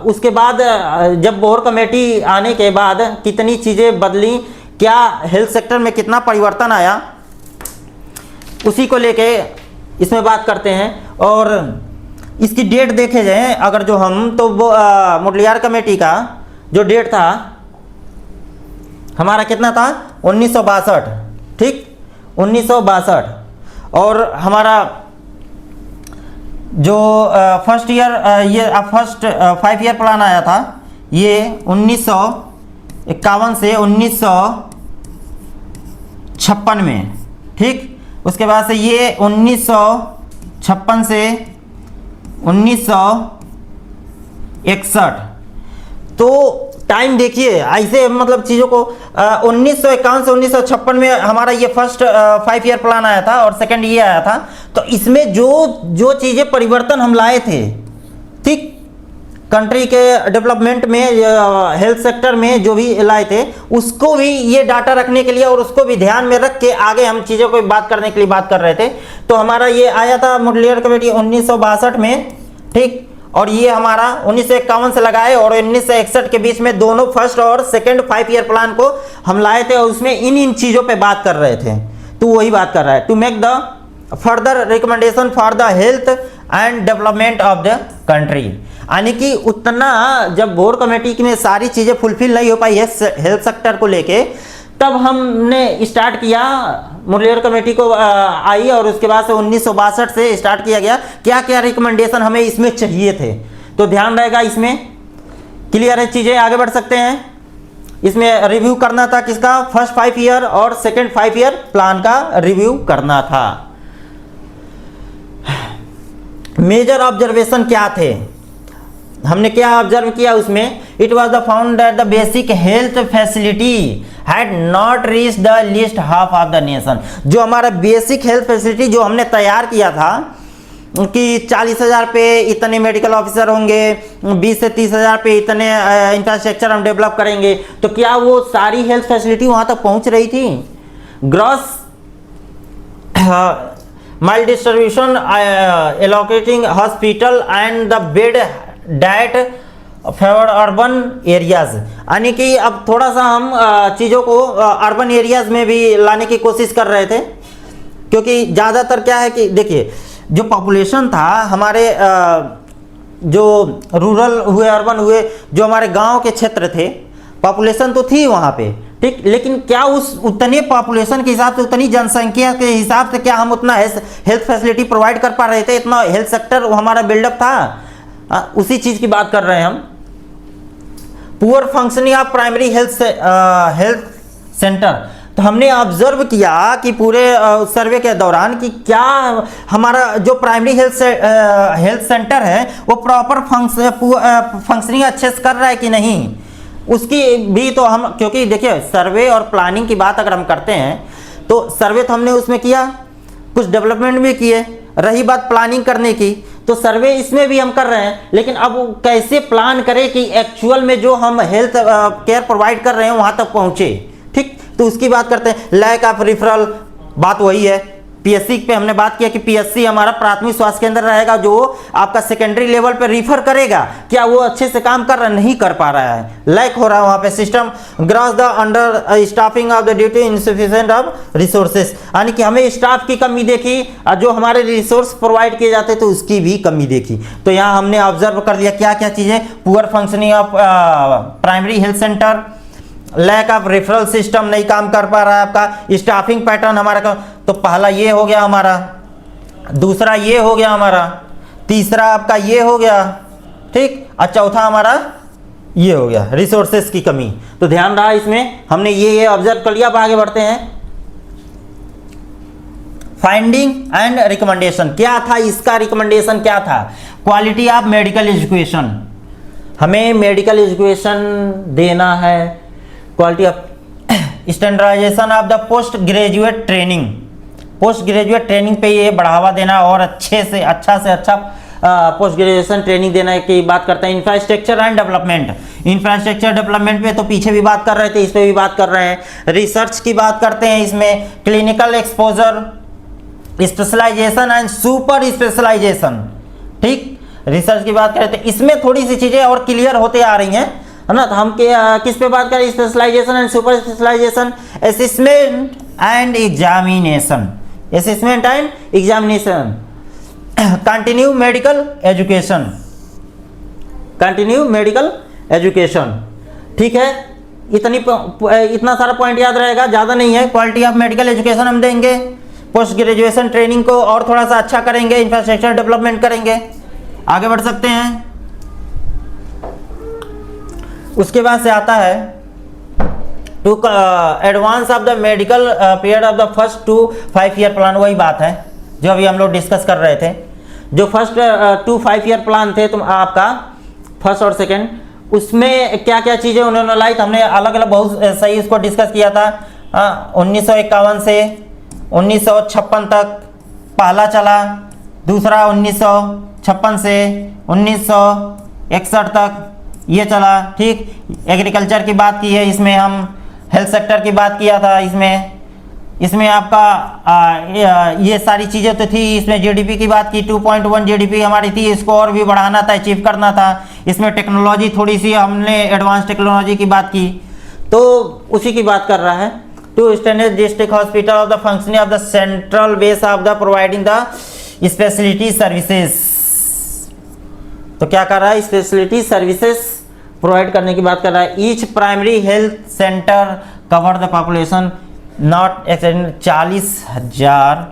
उसके बाद जब बोर कमेटी आने के बाद कितनी चीज़ें बदली, क्या हेल्थ सेक्टर में कितना परिवर्तन आया, उसी को लेके इसमें बात करते हैं। और इसकी डेट देखे जाए अगर जो हम, तो वो मुडलियार कमेटी का जो डेट था हमारा कितना था? 1962, ठीक, 1962। और हमारा जो फर्स्ट 5-year प्लान आया था ये 1951 से 1956 में, ठीक। उसके बाद से ये 1956 से 1961। तो टाइम देखिए ऐसे, मतलब चीज़ों को 1951 से 1956 में हमारा ये फर्स्ट 5-year प्लान आया था और सेकंड ये आया था। तो इसमें जो चीज़ें परिवर्तन हम लाए थे, ठीक, कंट्री के डेवलपमेंट में, हेल्थ सेक्टर में जो भी लाए थे, उसको भी ये डाटा रखने के लिए और उसको भी ध्यान में रख के आगे हम चीज़ों को बात करने के लिए बात कर रहे थे। तो हमारा ये आया था मुडलियार कमेटी 1962 में, ठीक। और ये हमारा 1951 से लगाए और 1961 के बीच में दोनों फर्स्ट और सेकंड 5-year प्लान को हम लाए थे और उसमें इन चीज़ों पे बात कर रहे थे। तो वही बात कर रहा है, to make the further recommendation for the health and development of the country. यानी कि उतना जब बोर कमेटी में सारी चीज़ें फुलफिल नहीं हो पाई है हेल्थ सेक्टर को लेके, तब हमने स्टार्ट किया, मुडलियार कमेटी को आई और उसके बाद से 1962 से स्टार्ट किया गया क्या क्या रिकमेंडेशन हमें इसमें चाहिए थे। तो ध्यान रहेगा इसमें, क्लियर है चीज़ें, आगे बढ़ सकते हैं। इसमें रिव्यू करना था किसका, फर्स्ट 5 ईयर और सेकंड 5 ईयर प्लान का रिव्यू करना था। मेजर ऑब्जर्वेशन क्या थे, हमने क्या ऑब्जर्व किया उसमें, it was the found that the basic health facility had not reach the list half of the nation. जो हमारा बेसिक हेल्थ फैसिलिटी जो हमने तैयार किया था कि 40,000 पे इतने मेडिकल ऑफिसर होंगे, 20 से 30,000 पे इतने इंफ्रास्ट्रक्चर हम डेवलप करेंगे, तो क्या वो सारी हेल्थ फैसिलिटी वहाँ तक पहुँच रही थी? Gross mile distribution allocating hospital and the bed diet favour urban areas, यानी कि अब थोड़ा सा हम चीज़ों को अर्बन एरियाज में भी लाने की कोशिश कर रहे थे, क्योंकि ज़्यादातर क्या है कि देखिए जो पॉपुलेशन था हमारे जो रूरल हुए अर्बन हुए, जो हमारे गांव के क्षेत्र थे, पॉपुलेशन तो थी वहाँ पे, ठीक, लेकिन क्या उस उतने पॉपुलेशन के हिसाब से, उतनी जनसंख्या के हिसाब से क्या हम उतना हेल्थ फैसिलिटी प्रोवाइड कर पा रहे थे? इतना हेल्थ सेक्टर हमारा बिल्डअप था? उसी चीज़ की बात कर रहे हैं हम। Poor functioning of primary health centre, तो हमने ऑब्जर्व किया कि पूरे सर्वे के दौरान कि क्या हमारा जो प्राइमरी हेल्थ सेंटर है वो प्रॉपर फंक्शनिंग अच्छे से कर रहा है कि नहीं, उसकी भी तो हम, क्योंकि देखिए सर्वे और प्लानिंग की बात अगर हम करते हैं तो सर्वे तो हमने उसमें किया, कुछ डेवलपमेंट भी किए, रही बात प्लानिंग करने की तो सर्वे इसमें भी हम कर रहे हैं, लेकिन अब कैसे प्लान करें कि एक्चुअल में जो हम हेल्थ केयर प्रोवाइड कर रहे हैं वहाँ तक पहुँचे, ठीक, तो उसकी बात करते हैं। लैक ऑफ रिफरल, बात वही है, पीएससी पे हमने बात किया कि पीएससी हमारा प्राथमिक स्वास्थ्य केंद्र रहेगा जो आपका सेकेंडरी लेवल पे रिफर करेगा, क्या वो अच्छे से काम कर रहा है? नहीं कर पा रहा है, लैक हो रहा है वहाँ पे system. Gross the under staffing of the duty insufficient of resources, यानी कि हमें स्टाफ की कमी देखी और जो हमारे रिसोर्स प्रोवाइड किए जाते तो उसकी भी कमी देखी। तो यहाँ हमने ऑब्जर्व कर लिया क्या क्या चीज़ें, poor functioning of primary health centre, lack of referral system नहीं काम कर पा रहा है आपका, स्टाफिंग पैटर्न हमारा का, तो पहला ये हो गया हमारा, दूसरा ये हो गया हमारा, तीसरा आपका ये हो गया, ठीक, और चौथा हमारा ये हो गया रिसोर्सेस की कमी। तो ध्यान रहा इसमें हमने ये ऑब्जर्व कर लिया। अब आगे बढ़ते हैं। फाइंडिंग एंड रिकमेंडेशन, क्या था इसका रिकमेंडेशन, क्या था? क्वालिटी ऑफ मेडिकल एजुकेशन, हमें मेडिकल एजुकेशन देना है, quality of standardisation of the post graduate training, post graduate training पे ये बढ़ावा देना और अच्छे से अच्छा पोस्ट ग्रेजुएशन ट्रेनिंग देने की बात करते हैं। Infrastructure and development, infrastructure development पे तो पीछे भी बात कर रहे थे, इस पे भी बात कर रहे हैं। रिसर्च की बात करते हैं इसमें, clinical exposure, specialisation and super specialisation, ठीक, रिसर्च की बात करें तो इसमें थोड़ी सी चीज़ें और क्लियर होते आ रही हैं, है ना। तो हम किस पे बात करें? Specialisation and super specialisation, assessment and examination, assessment and examination, continue medical education, continue medical education, ठीक है। इतना सारा पॉइंट याद रहेगा, ज़्यादा नहीं है। क्वालिटी ऑफ मेडिकल एजुकेशन हम देंगे, पोस्ट ग्रेजुएशन ट्रेनिंग को और थोड़ा सा अच्छा करेंगे, इंफ्रास्ट्रक्चर डेवलपमेंट करेंगे। आगे बढ़ सकते हैं। उसके बाद से आता है to advance of the medical period of the first 2 5 year plan, वही बात है जो अभी हम लोग डिस्कस कर रहे थे। जो फर्स्ट 2 5 ईयर प्लान थे तुम आपका फर्स्ट और सेकंड, उसमें क्या क्या चीज़ें उन्होंने लाई, तो हमने अलग अलग बहुत सही इसको डिस्कस किया था। 1951 से 1956 तक पहला चला, दूसरा 1956 से 1961 तक ये चला, ठीक। एग्रीकल्चर की बात की है इसमें, हम हेल्थ सेक्टर की बात किया था इसमें आपका ये सारी चीज़ें तो थी। इसमें जीडीपी की बात की, 2.1 जीडीपी हमारी थी, इसको और भी बढ़ाना था, अचीव करना था। इसमें टेक्नोलॉजी थोड़ी सी हमने एडवांस टेक्नोलॉजी की बात की, तो उसी की बात कर रहा है। To standard district hospital of the functioning of the central base of the providing the speciality services, तो क्या कर रहा है? स्पेशलिटी सर्विसेज प्रोवाइड करने की बात कर रहा है। Each primary health centre cover the population not exceeding 40,000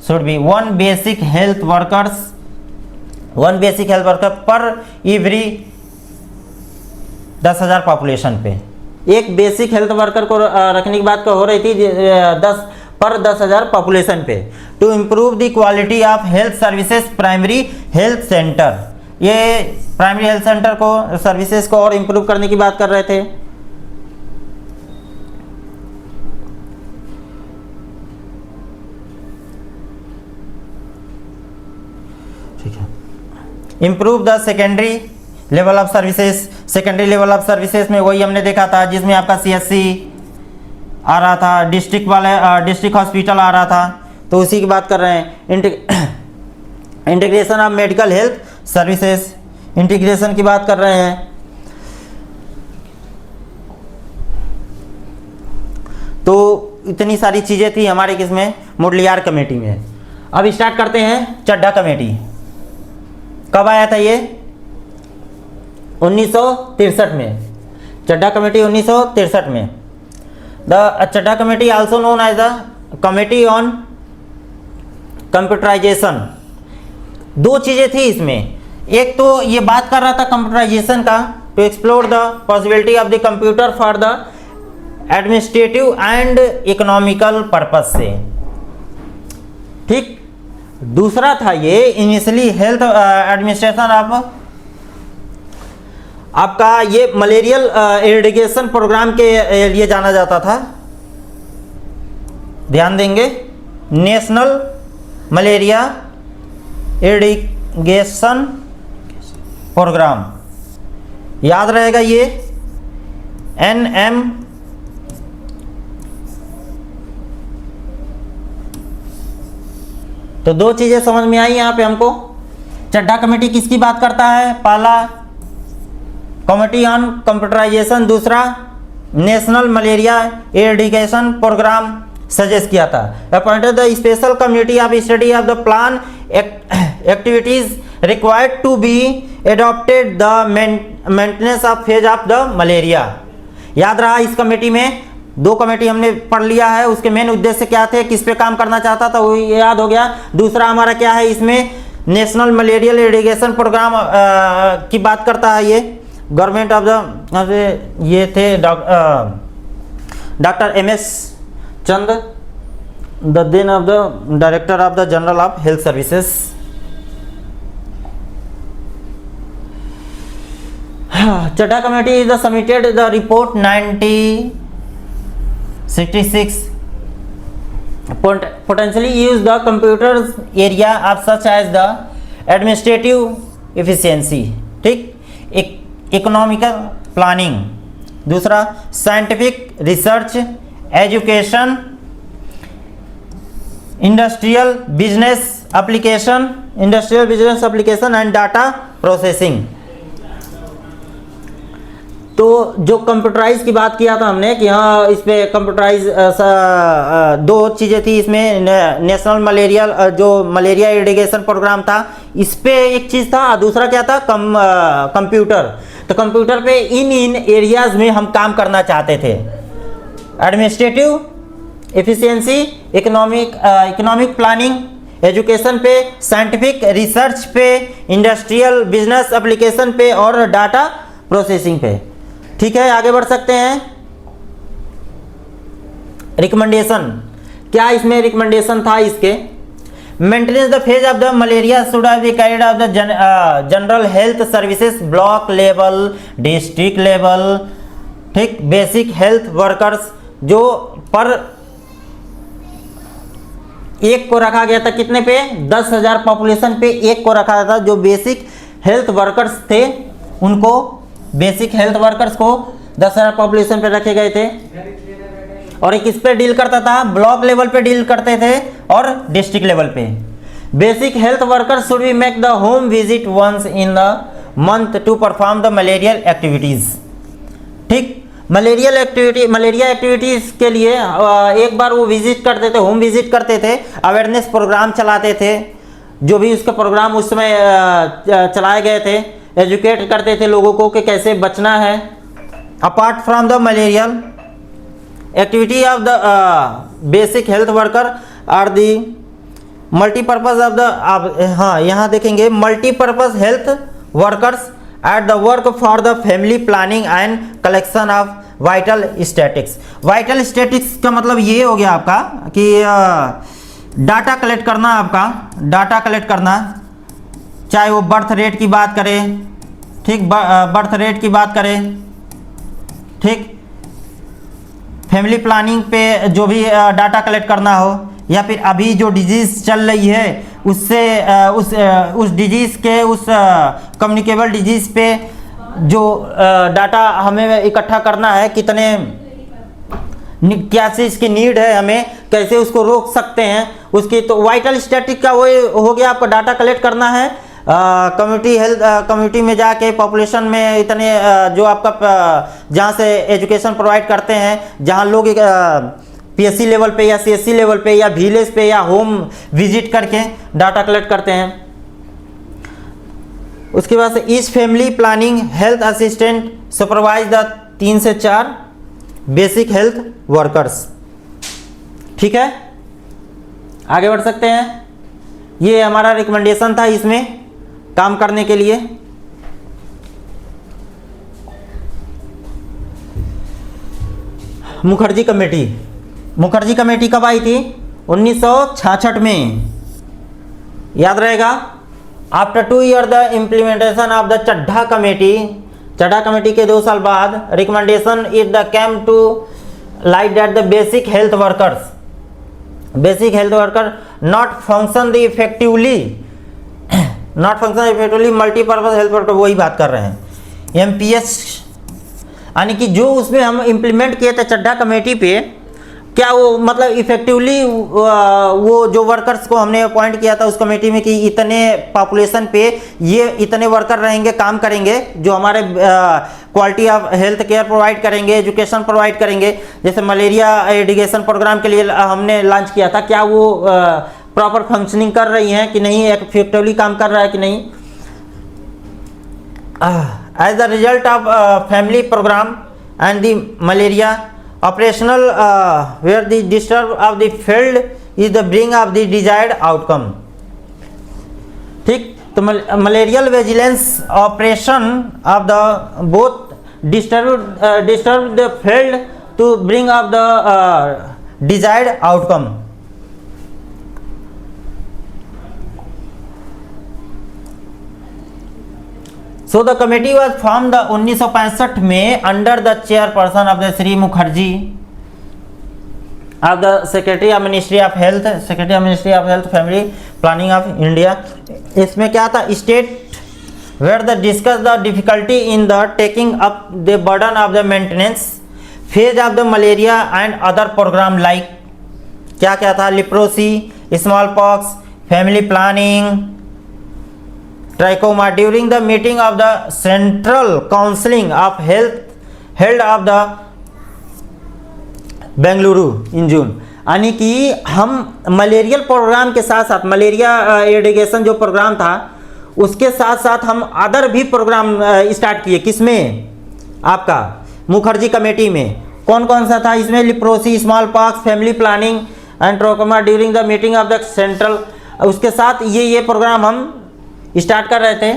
should be 1 basic health workers 1 basic health worker पर एवरी 10,000 पॉपुलेशन पे। एक बेसिक हेल्थ वर्कर को रखने की बात हो रही थी 10,000 पॉपुलेशन पे। To improve the quality of health services primary health centre, ये प्राइमरी हेल्थ सेंटर को सर्विसेज को और इम्प्रूव करने की बात कर रहे थे। ठीक है, improve the secondary level of services. Secondary level of services में वही हमने देखा था जिसमें आपका CSC आ रहा था, डिस्ट्रिक्ट हॉस्पिटल आ रहा था, तो उसी की बात कर रहे हैं। Integration of medical health services, integration की बात कर रहे हैं। तो इतनी सारी चीज़ें थी हमारे किसमें, मुडलियार कमेटी में। अब स्टार्ट करते हैं चड्ढा कमेटी। कब आया था ये? 1963 में। चड्ढा कमेटी 1963 में। The Chadha committee also known as the committee on computerisation. दो चीज़ें थी इसमें, एक तो ये बात कर रहा था कंप्यूटराइजेशन का, to explore the possibility of the computer for the administrative and economical purpose से। ठीक। दूसरा था ये इनिशियली हेल्थ एडमिनिस्ट्रेशन ऑफ आपका ये मलेरियल इरिडिगेशन प्रोग्राम के लिए जाना जाता था। ध्यान देंगे, नेशनल मलेरिया इरिडिगेशन प्रोग्राम, याद रहेगा ये NM। तो दो चीजें समझ में आई यहाँ पे हमको। चड्ढा कमेटी किसकी बात करता है? पहला कमेटी ऑन कंप्यूटराइजेशन, दूसरा national malaria eradication programme suggest किया था। Appointed the special community of study of the plan activities required to be adopted the maintenance of phase of the malaria. याद रहा, इस कमेटी में दो कमेटी हमने पढ़ लिया है, उसके मेन उद्देश्य क्या थे, किस पे काम करना चाहता था, वो याद हो गया। दूसरा हमारा क्या है, इसमें नेशनल मलेरियल इरिगेशन प्रोग्राम की बात करता है। ये गवर्नमेंट ऑफ द ये थे doctor MS Chand, the then of the director of the general of health services. Chadha committee is the submitted the report 1966 potentially use the computers area of such as the administrative efficiency। ठीक। Economical planning, दूसरा scientific research, education, industrial business application and data processing. तो जो computerise की बात किया था हमने कि हाँ इस पे कंप्यूटराइज दो चीज़ें थी इसमें, नेशनल मलेरिया जो मलेरिया इरिगेशन प्रोग्राम था इस पे एक चीज़ था, दूसरा क्या था, कंप्यूटर। तो कंप्यूटर पे इन एरियाज में हम काम करना चाहते थे। Administrative efficiency, economic planning, education पे, साइंटिफिक रिसर्च पे, इंडस्ट्रियल बिजनेस एप्लीकेशन पे और डाटा प्रोसेसिंग पे। ठीक है, आगे बढ़ सकते हैं। रिकमेंडेशन, क्या इसमें रिकमेंडेशन था इसके? Maintenance the phase of the malaria should be carried of the general health services block level, district level. ठीक। बेसिक हेल्थ वर्कर्स जो पर एक को रखा गया था, कितने पे? 10,000 पॉपुलेशन पे एक को रखा था। जो बेसिक हेल्थ वर्कर्स थे उनको, बेसिक हेल्थ वर्कर्स को 10,000 पॉपुलेशन पे रखे गए थे। और एक किस पे डील करता था? ब्लॉक लेवल पे डील करते थे और डिस्ट्रिक्ट लेवल पे। Basic health workers should be make the home visit once in the month to perform the malarial activities. ठीक। मलेरिया एक्टिविटीज के लिए एक बार वो विजिट करते थे, होम विजिट करते थे, अवेयरनेस प्रोग्राम चलाते थे, जो भी उसके प्रोग्राम उस समय चलाए गए थे, एजुकेट करते थे लोगों को कि कैसे बचना है। Apart from the malarial activity of the basic health worker are the multipurpose of the, आप हाँ यहाँ देखेंगे multipurpose health workers at the work for the family planning and collection of vital statistics. Vital statistics का मतलब ये हो गया आपका कि डाटा कलेक्ट करना, आपका डाटा कलेक्ट करना, चाहे वो बर्थ रेट की बात करें, ठीक, बर्थ रेट की बात करें, ठीक, फैमिली प्लानिंग पे जो भी डाटा कलेक्ट करना हो, या फिर अभी जो डिजीज़ चल रही है उससे उस डिजीज़ के उस कम्युनिकेबल डिजीज़ पे जो डाटा हमें इकट्ठा करना है, कितने क्या चीज़ की नीड है, हमें कैसे उसको रोक सकते हैं उसकी, तो वाइटल स्टैटिक का वो हो गया, आपको डाटा कलेक्ट करना है कम्युनिटी हेल्थ, कम्युनिटी में जाके पॉपुलेशन में इतने जो आपका जहाँ से एजुकेशन प्रोवाइड करते हैं, जहाँ लोग पीएससी लेवल पे या सीएससी लेवल पे या विलेज पे या होम विजिट करके डाटा कलेक्ट करते हैं। उसके बाद से each family planning health assistant supervise the 3 से 4 बेसिक हेल्थ वर्कर्स। ठीक है, आगे बढ़ सकते हैं। ये हमारा रिकमेंडेशन था इसमें काम करने के लिए। मुखर्जी कमेटी, मुखर्जी कमेटी कब आई थी? 1966 में, याद रहेगा। After 2 year the implementation of the Chadha committee, Chadha committee के 2 साल बाद recommendation is the came to light that the basic health workers, basic health worker not function the effectively, not function effectively multipurpose health worker, वही बात कर रहे हैं। MPH यानी कि जो उसमें हम इम्प्लीमेंट किए थे चड्ढा कमेटी पे, क्या वो मतलब इफेक्टिवली वो जो वर्कर्स को हमने अपॉइंट किया था उस कमेटी में कि इतने पॉपुलेशन पे ये इतने वर्कर रहेंगे, काम करेंगे, जो हमारे quality of health care provide करेंगे, एजुकेशन प्रोवाइड करेंगे। जैसे मलेरिया एडिगेशन प्रोग्राम के लिए हमने लॉन्च किया था, क्या वो प्रॉपर फंक्शनिंग कर रही हैं कि नहीं, इफेक्टिवली काम कर रहा है कि नहीं। As the result of family program and the malaria operational where the disturb of the field is the bring of the desired outcome। ठीक, तो malarial vigilance operation of the both disturb the field to bring of the desired outcome। So the committee was formed the 1965 में under the chairperson of the Shri Mukherjee of the Secretary of Ministry of Health, Secretary of Ministry of Health Family Planning of India। इसमें क्या था? State where the discuss the difficulty in the taking up the burden of the maintenance phase of the malaria and other program like क्या क्या था? leprosy, smallpox, family planning, trachoma. During the meeting of the central counselling of health held of the Bengaluru in June. यानी कि हम malarial programme के साथ साथ, malaria एडिगेशन जो प्रोग्राम था उसके साथ साथ हम अदर भी प्रोग्राम स्टार्ट किए। किसमें? आपका मुखर्जी कमेटी में। कौन कौन सा था इसमें? Leprosy, small pox, family planning and trachoma during the meeting of the central. उसके साथ ये प्रोग्राम हम स्टार्ट कर रहे थे।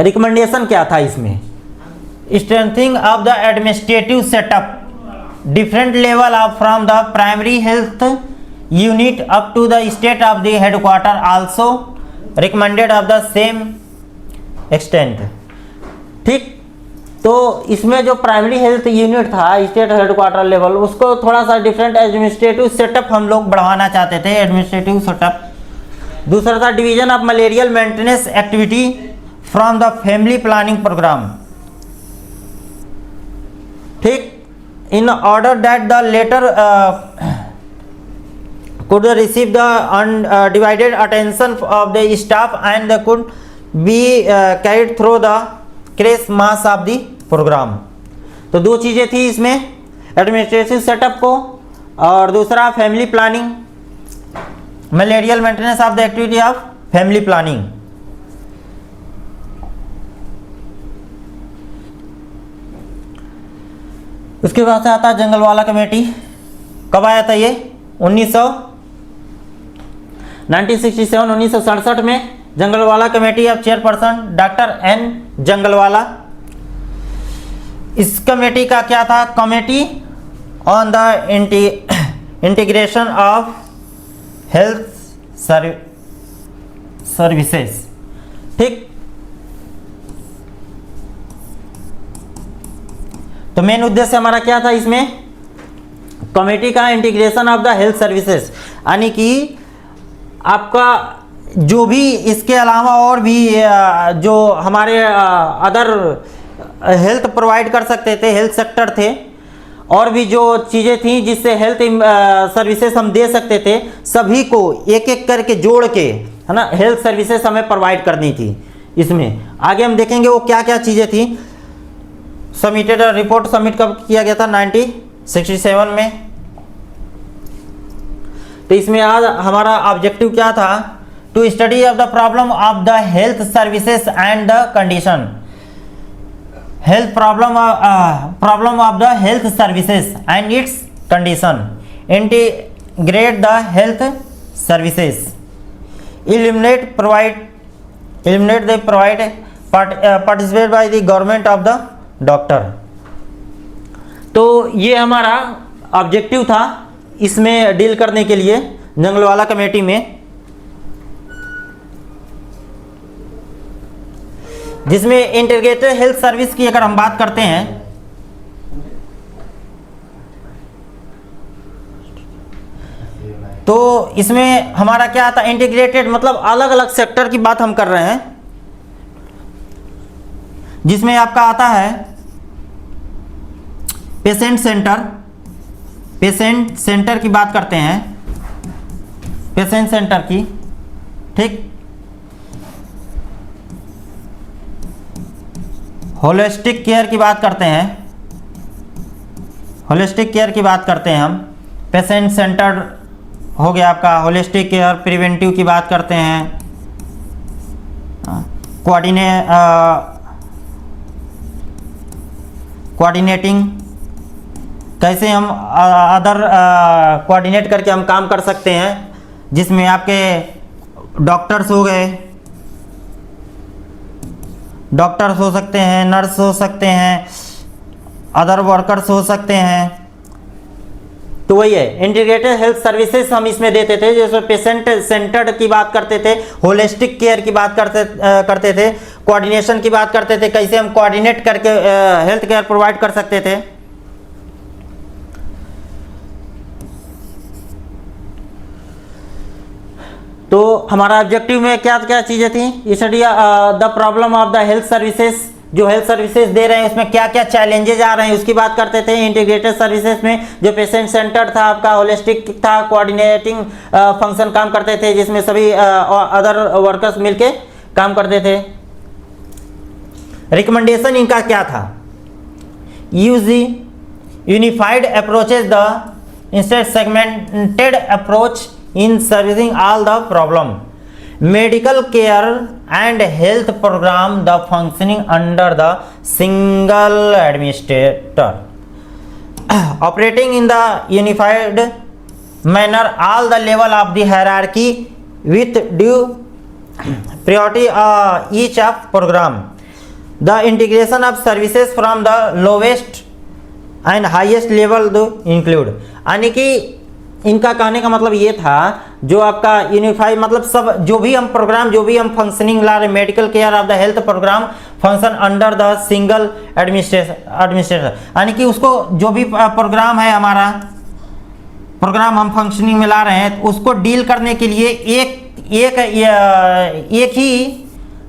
रिकमेंडेशन क्या था इसमें? Strengthening of the administrative setup different level of from the primary health unit up to the state of the headquarter also recommended of the same extent. ठीक, तो इसमें जो प्राइमरी हेल्थ यूनिट था स्टेट हेडक्वार्टर लेवल, उसको थोड़ा सा different administrative setup हम लोग बढ़ाना चाहते थे, एडमिनिस्ट्रेटिव सेटअप। दूसरा था division of malarial maintenance activity from the family planning programme. ठीक, in order that the latter could receive the undivided attention of the staff and could be carried through the critical mass of the program। तो 2 चीज़ें थी इसमें, administrative setup को और दूसरा family planning, malarial maintenance of the activity of family planning. उसके बाद से आता है जंगलवाला कमेटी। कब आया था ये? 1967 में Jungalwalla committee of chairperson doctor N Jungalwalla. इस कमेटी का क्या था? Committee on the integration of health services. ठीक, तो मेन उद्देश्य हमारा क्या था इसमें? कमेटी का integration of the health services, यानी कि आपका जो भी इसके अलावा और भी जो हमारे अदर हेल्थ प्रोवाइड कर सकते थे, हेल्थ सेक्टर थे, और भी जो चीज़ें थी जिससे हेल्थ सर्विसेज हम दे सकते थे, सभी को एक एक करके जोड़ के, है ना, हेल्थ सर्विसेज हमें प्रोवाइड करनी थी। इसमें आगे हम देखेंगे वो क्या क्या चीज़ें थी। सबमिटेड रिपोर्ट सबमिट कब किया गया था? 1967 में। तो इसमें आज हमारा ऑब्जेक्टिव क्या था? To study of the problem of the health services and the condition, health problem of the health services and its condition, integrate the health services, eliminate the provide participate by the government of the doctor। तो ये हमारा objective था इसमें deal करने के लिए Jungalwalla committee में, जिसमें इंटीग्रेटेड हेल्थ सर्विस की अगर हम बात करते हैं तो इसमें हमारा क्या आता? इंटीग्रेटेड मतलब अलग अलग सेक्टर की बात हम कर रहे हैं, जिसमें आपका आता है पेशेंट सेंटर की बात करते हैं, पेशेंट सेंटर की। ठीक, होलिस्टिक केयर की बात करते हैं, होलिस्टिक केयर की बात करते हैं हम। पेशेंट सेंटर हो गया आपका होलिस्टिक केयर। प्रिवेंटिव की बात करते हैं, कोऑर्डिनेटिंग, कैसे हम अदर कोऑर्डिनेट करके हम काम कर सकते हैं, जिसमें आपके डॉक्टर्स हो गए, डॉक्टर्स हो सकते हैं, नर्स हो सकते हैं, अदर वर्कर्स हो सकते हैं। तो वही है, इंटीग्रेटेड हेल्थ सर्विसेज हम इसमें देते थे। जैसे पेशेंट सेंटर्ड की बात करते थे, होलिस्टिक केयर की बात करते थे, कोऑर्डिनेशन की बात करते थे, कैसे हम कोऑर्डिनेट करके हेल्थ केयर प्रोवाइड कर सकते थे। तो हमारा ऑब्जेक्टिव में क्या क्या चीज़ें थी? Study the problem of the health services, जो हेल्थ सर्विसेज दे रहे हैं उसमें क्या क्या चैलेंजेज आ रहे हैं उसकी बात करते थे। इंटीग्रेटेड सर्विसेज में जो पेशेंट सेंटर था आपका, होलिस्टिक था, कोऑर्डिनेटिंग फंक्शन काम करते थे, जिसमें सभी अदर वर्कर्स मिलके काम करते थे। रिकमेंडेशन इनका क्या था? Use unified approaches the instead segmented approach in servicing all the problem, medical care and health program the functioning under the single administrator, operating in the unified manner all the level of the hierarchy with due priority each of program, the integration of services from the lowest and highest level to include। यानी कि इनका कहने का मतलब ये था, जो आपका यूनिफाई मतलब सब जो भी हम प्रोग्राम, जो भी हम फंक्शनिंग ला रहे, medical care of the health program function under the single administrator, यानी कि उसको जो भी प्रोग्राम है हमारा, प्रोग्राम हम फंक्शनिंग में ला रहे हैं, उसको डील करने के लिए एक ही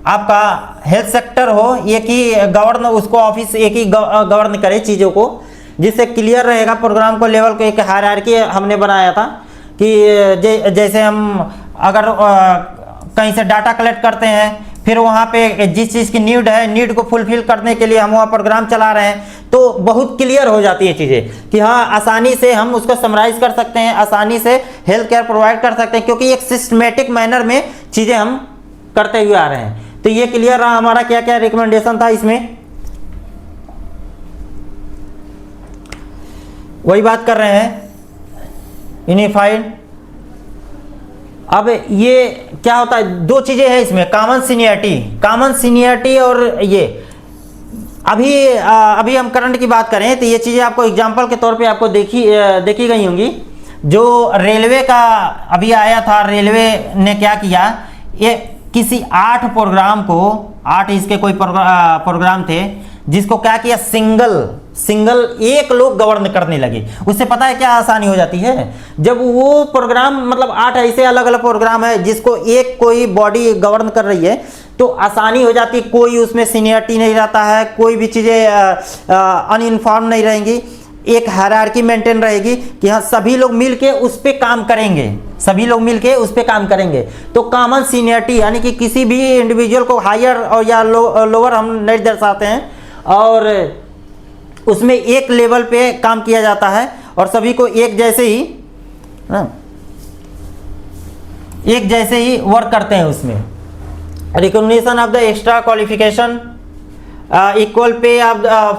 आपका हेल्थ सेक्टर हो, एक ही गवर्न, उसको ऑफिस एक ही गवर्न करे चीज़ों को, जिससे क्लियर रहेगा प्रोग्राम को लेवल को। एक हायरार्की हमने बनाया था कि जैसे हम अगर कहीं से डाटा कलेक्ट करते हैं, फिर वहाँ पे जिस चीज़ की नीड है, नीड को फुलफिल करने के लिए हम वहाँ प्रोग्राम चला रहे हैं, तो बहुत क्लियर हो जाती है चीज़ें कि हाँ, आसानी से हम उसको समराइज कर सकते हैं, आसानी से हेल्थ केयर प्रोवाइड कर सकते हैं, क्योंकि एक सिस्टमेटिक मैनर में चीज़ें हम करते हुए आ रहे हैं। तो ये क्लियर रहा हमारा क्या क्या रिकमेंडेशन था इसमें, वही बात कर रहे हैं। यूनिफाइड। अब ये क्या होता है, दो चीज़ें हैं इसमें, कॉमन सीनियरिटी और ये अभी हम करंट की बात करें तो ये चीज़ें आपको एग्जांपल के तौर पे आपको देखी गई होंगी। जो रेलवे का अभी आया था, रेलवे ने क्या किया, ये किसी 8 प्रोग्राम को, 8 इसके कोई प्रोग्राम थे जिसको क्या किया, सिंगल एक लोग गवर्न करने लगे। उससे पता है क्या आसानी हो जाती है, जब वो प्रोग्राम मतलब 8 ऐसे अलग अलग प्रोग्राम है जिसको एक कोई बॉडी गवर्न कर रही है तो आसानी हो जाती है, कोई उसमें सीनियरिटी नहीं रहता है, कोई भी चीज़ें अनइन्फॉर्म नहीं रहेंगी, एक हायरार्की मेंटेन रहेगी कि हाँ सभी लोग मिलके उस पे काम करेंगे, तो कॉमन सीनियरिटी यानी कि किसी भी इंडिविजुअल को हायर और या लोअर हम नहीं दर्शाते हैं, और उसमें एक लेवल पे काम किया जाता है और सभी को एक जैसे ही वर्क करते हैं उसमें। Recognition of the extra qualification, equal pay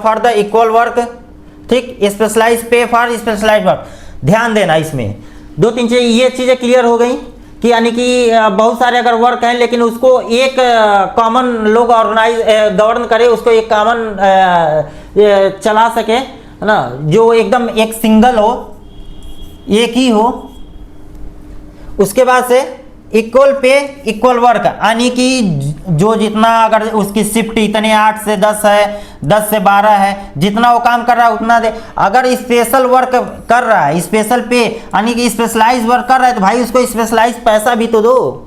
for the equal work, ठीक, स्पेशलाइज पे फॉर स्पेशलाइज वर्क। ध्यान देना इसमें 2-3 चीज़, ये चीज़ें क्लियर हो गई कि यानी कि बहुत सारे अगर वर्क हैं लेकिन उसको एक कॉमन लोग गवर्न करे, उसको एक कॉमन चला सके, है ना, जो एकदम एक सिंगल हो, एक ही हो। उसके बाद से इक्वल पे इक्वल वर्क, यानी कि जो जितना अगर उसकी शिफ्ट इतने 8 से 10 है, 10 से 12 है, जितना वो काम कर रहा है उतना दे। अगर स्पेशल वर्क कर रहा है, स्पेशल पे यानी कि स्पेशलाइज वर्क कर रहा है तो भाई उसको स्पेशलाइज पैसा भी तो दो।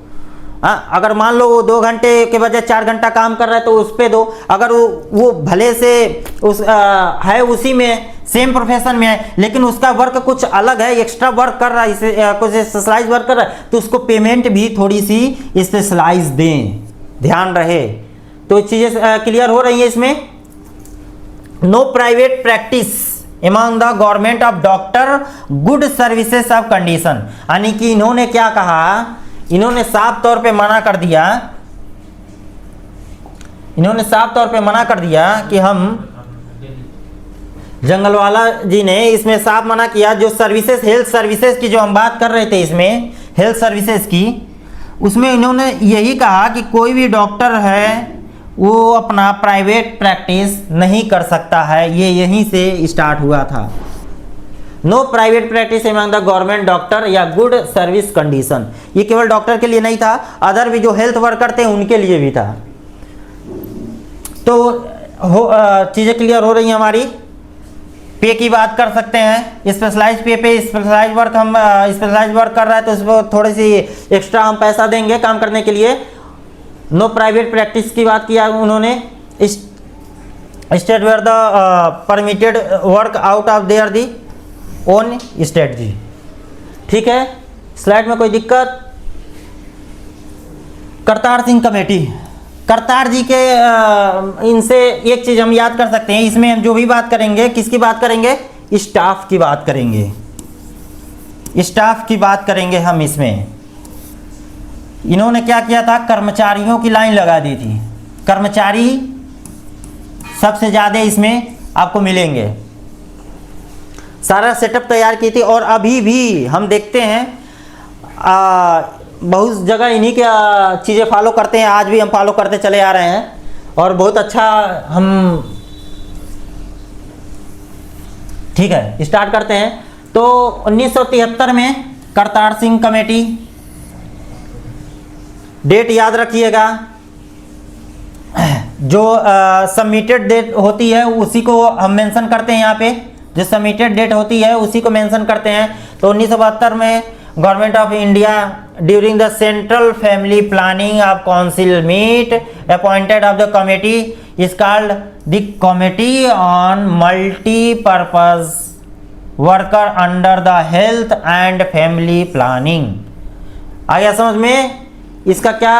हाँ, अगर मान लो वो 2 घंटे के बजाय 4 घंटा काम कर रहा है तो उस पे दो। अगर वो भले से है उसी में सेम प्रोफेशन में है लेकिन उसका वर्क कुछ अलग है, एक्स्ट्रा वर्क कर रहा है, कुछ स्पेशलाइज वर्क कर रहा है, तो उसको पेमेंट भी थोड़ी सी स्पेशलाइज दें, ध्यान रहे। तो चीज़ें क्लियर हो रही है इसमें। No private practice among the government of doctor, good services of condition, यानी कि इन्होंने क्या कहा, इन्होंने साफ तौर पे मना कर दिया कि हम, जंगलवाला जी ने इसमें साफ मना किया, जो सर्विसेज, हेल्थ सर्विसेज की जो हम बात कर रहे थे इसमें, हेल्थ सर्विसेज की, उसमें इन्होंने यही कहा कि कोई भी डॉक्टर है वो अपना प्राइवेट प्रैक्टिस नहीं कर सकता है। ये यहीं से स्टार्ट हुआ था। No private practice among the government doctor या गुड सर्विस कंडीशन, ये केवल डॉक्टर के लिए नहीं था, अदर भी जो हेल्थ वर्कर थे उनके लिए भी था। तो चीज़ें क्लियर हो रही हैं हमारी। पे की बात कर सकते हैं, स्पेशलाइज पे स्पेशलाइज वर्क, हम स्पेशलाइज वर्क कर रहा है तो उसको थोड़ी सी एक्स्ट्रा हम पैसा देंगे काम करने के लिए। नो प्राइवेट प्रैक्टिस की बात किया उन्होंने, state where the permitted work out of their the own state जी। ठीक है, स्लाइड में कोई दिक्कत? करतार सिंह कमेटी, करतार जी के इनसे एक चीज़ हम याद कर सकते हैं, इसमें हम जो भी बात करेंगे किसकी बात करेंगे, स्टाफ की बात करेंगे, स्टाफ की बात करेंगे हम इसमें। इन्होंने क्या किया था, कर्मचारियों की लाइन लगा दी थी, कर्मचारी सबसे ज़्यादा इसमें आपको मिलेंगे, सारा सेटअप तैयार की थी। और अभी भी हम देखते हैं बहुत जगह इन्हीं के चीज़ें फॉलो करते हैं, आज भी हम फॉलो करते चले आ रहे हैं और बहुत अच्छा हम, ठीक है स्टार्ट करते हैं। तो 1973 में करतार सिंह कमेटी, डेट याद रखिएगा, जो सबमिटेड डेट होती है उसी को हम मेंशन करते हैं, यहाँ पे जो सबमिटेड डेट होती है उसी को मेंशन करते हैं। तो 1972 में Government of India during the central family planning of council meet appointed of the committee is called the committee on multipurpose worker under the health and family planning. आ गया समझ में? इसका क्या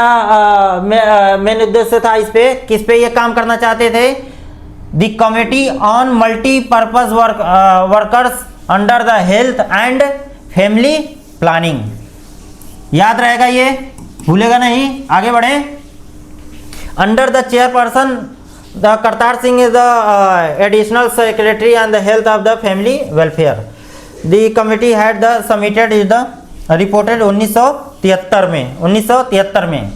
मेन उद्देश्य था, इस पे किस पे ये काम करना चाहते थे, the committee on multipurpose workers under the health and family planning. याद रहेगा, ये भूलेगा नहीं, आगे बढ़े। Under the chairperson the Kartar Singh is the additional secretary and the health of the family welfare. The committee had the submitted is the reported 1973 में, 1973 में।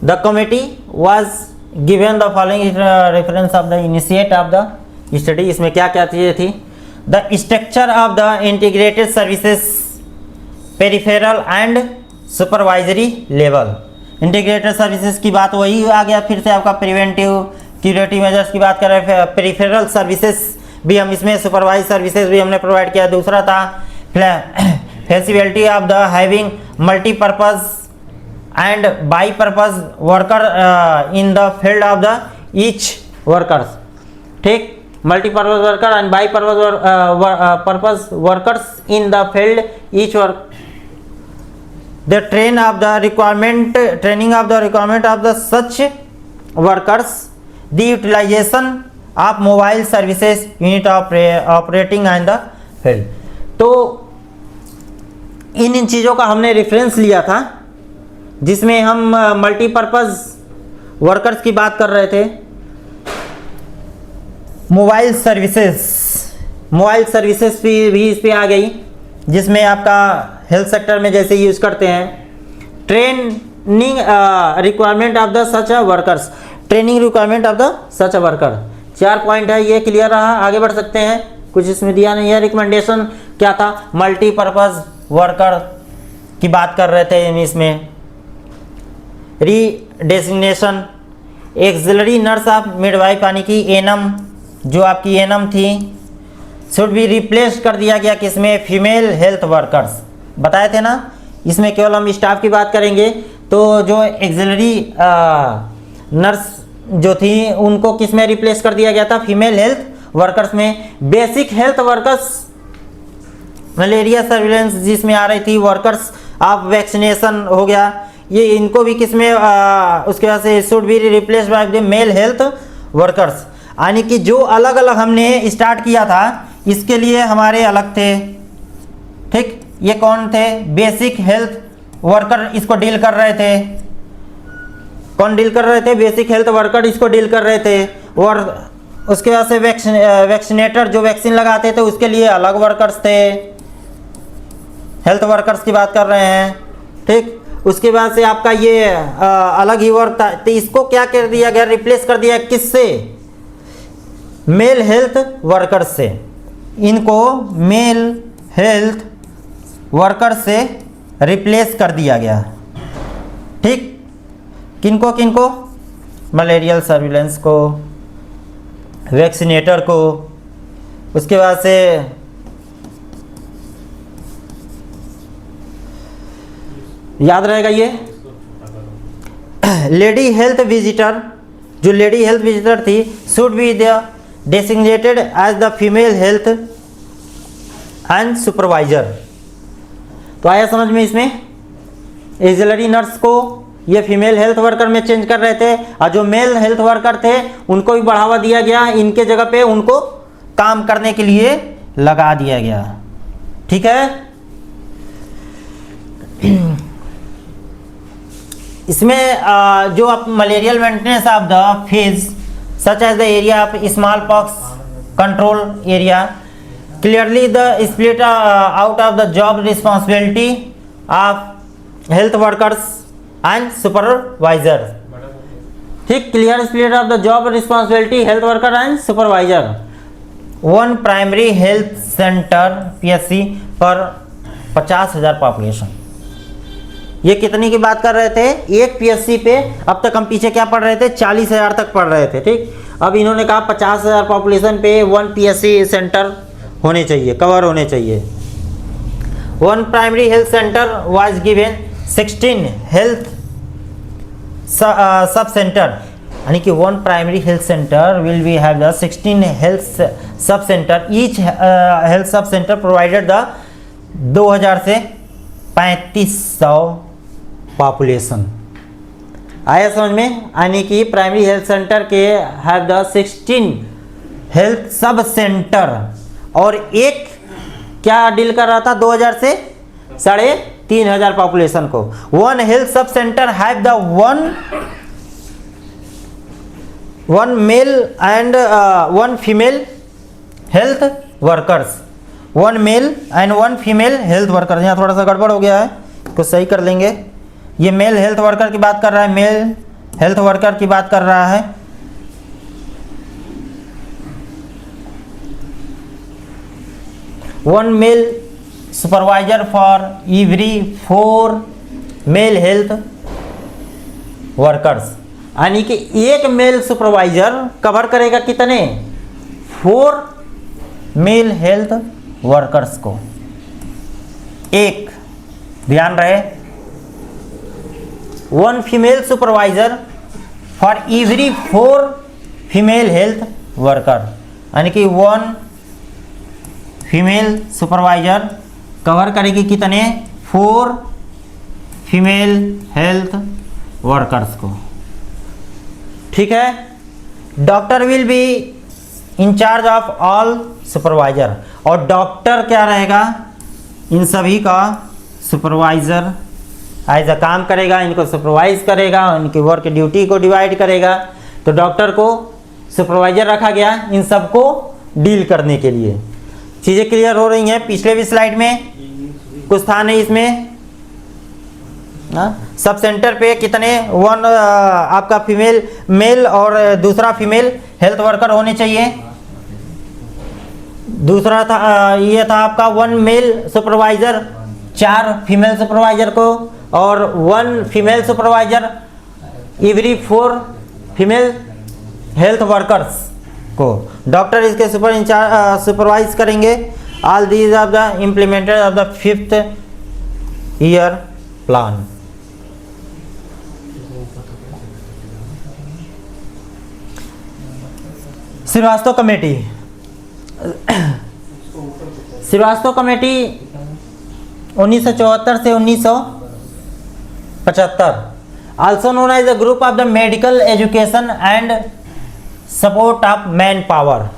The committee was given the following reference of the initiate of the study। इसमें क्या क्या चीज़ें थी? The structure of the integrated services peripheral and supervisory level। Integrated services की बात वही आ गया फिर से आपका प्रिवेंटिव क्यूरेटिव मेजर्स की बात कर रहे हैं। पेरिफेरल सर्विसेज भी हम इसमें, सुपरवाइज सर्विसेज भी हमने प्रोवाइड किया। दूसरा था flexibility of the having multipurpose and bipurpose worker in the field of the each workers. ठीक, multipurpose worker and bipurpose workers in the field each work. The training of the requirement of the such workers, the utilization of mobile services unit operating in the field। तो इन चीज़ों का हमने reference लिया था जिसमें हम multipurpose workers की बात कर रहे थे। मोबाइल सर्विसेज भी इस पे आ गई, जिसमें आपका हेल्थ सेक्टर में जैसे यूज़ करते हैं। Training requirement of the such workers, training requirement of the such worker. 4 point है, ये क्लियर रहा। आगे बढ़ सकते हैं, कुछ इसमें दिया नहीं है। रिकमेंडेशन क्या था? मल्टीपर्पज़ वर्कर की बात कर रहे थे इसमें। रीडेसिग्नेशन एक्सिलरी नर्स ऑफ मिडवाइफ यानी कि एनम, जो आपकी एनम थी, शुड बी रिप्लेस कर दिया गया किसमें? Female health workers. बताए थे ना, इसमें केवल हम स्टाफ की बात करेंगे। तो जो एक्सिलरी नर्स जो थी उनको किस में रिप्लेस कर दिया गया था? फीमेल हेल्थ वर्कर्स में। Basic health workers malaria surveillance जिसमें आ रही थी, वर्कर्स ऑफ वैक्सीनेशन हो गया, ये इनको भी किस में उसके बाद से should be replace by the male health workers. यानी कि जो अलग अलग हमने स्टार्ट किया था इसके लिए हमारे अलग थे। ठीक, ये कौन थे? बेसिक हेल्थ वर्कर इसको डील कर रहे थे। कौन डील कर रहे थे? बेसिक हेल्थ वर्कर इसको डील कर रहे थे। और उसके बाद से वैक्सीनेटर जो वैक्सीन लगाते थे उसके लिए अलग वर्कर्स थे, हेल्थ वर्कर्स की बात कर रहे हैं। ठीक, उसके बाद से आपका ये अलग ही वर्क था। तो इसको क्या कर दिया गया? रिप्लेस कर दिया किससे? मेल हेल्थ वर्कर्स से। इनको मेल हेल्थ वर्कर से रिप्लेस कर दिया गया। ठीक, किनको किनको? मलेरियल सर्विलेंस को, वैक्सीनेटर को, उसके बाद से याद रहेगा ये लेडी हेल्थ विजिटर, जो लेडी हेल्थ विजिटर थी should be the designated as the female health and supervisor. तो आया समझ में? इसमें एक्सिलरी नर्स को ये फीमेल हेल्थ वर्कर में चेंज कर रहे थे, और जो मेल हेल्थ वर्कर थे उनको भी बढ़ावा दिया गया, इनके जगह पे उनको काम करने के लिए लगा दिया गया। ठीक है, इसमें जो आप malarial maintenance of the phase such as the area of small pox control area, clearly the split out of the job responsibility of health workers and supervisor. ठीक, clear split of the job responsibility health worker and supervisor. 1 primary health centre PSC पर 50,000 population. ये कितनी की बात कर रहे थे? एक PSC पे अब तक हम पीछे क्या पढ़ रहे थे? 40,000 तक पढ़ रहे थे। ठीक, अब इन्होंने कहा 50,000 पॉपुलेशन पे 1 PSC सेंटर होने चाहिए, कवर होने चाहिए। 1 primary health centre was given 16 health sub centre, यानी कि 1 primary health centre will be have the 16 health sub centre. Each health sub centre provided the 2000 से 3500 पॉपुलेशन। आया समझ में? यानी कि प्राइमरी हेल्थ सेंटर के have the 16 health sub centre, और एक क्या डील कर रहा था? 2000 से 3500 पॉपुलेशन को। 1 health sub centre have the 1 1 male and 1 female health workers, 1 male and 1 female health workers. यहाँ थोड़ा सा गड़बड़ हो गया है, तो सही कर लेंगे। ये मेल हेल्थ वर्कर की बात कर रहा है, मेल हेल्थ वर्कर की बात कर रहा है। One male supervisor for every 4 male health workers, यानी कि एक मेल सुपरवाइजर कवर करेगा कितने, 4 मेल हेल्थ वर्कर्स को। एक ध्यान रहे, 1 female supervisor for every 4 female health worker, यानी कि 1 फीमेल सुपरवाइजर कवर करेगी कितने, 4 फीमेल हेल्थ वर्कर्स को। ठीक है। Doctor will be incharge of all supervisor, और डॉक्टर क्या रहेगा, इन सभी का सुपरवाइजर एज अ काम करेगा, इनको सुपरवाइज करेगा, इनकी वर्क ड्यूटी को डिवाइड करेगा। तो डॉक्टर को सुपरवाइजर रखा गया इन सबको डील करने के लिए। चीज़ें क्लियर हो रही हैं। पिछले भी स्लाइड में कुछ था नहीं इसमें। सब सेंटर पे कितने, 1 आपका फीमेल मेल और दूसरा फीमेल हेल्थ वर्कर होने चाहिए। दूसरा था ये था आपका 1 मेल सुपरवाइजर 4 फीमेल सुपरवाइजर को, और 1 female supervisor every 4 female health workers को। डॉक्टर इसके सुपरवाइज करेंगे। All these are the implemented of the 5th year plan. Srivastava committee, Srivastava committee 1974 से 1975, also known as the group of the medical education and support of manpower.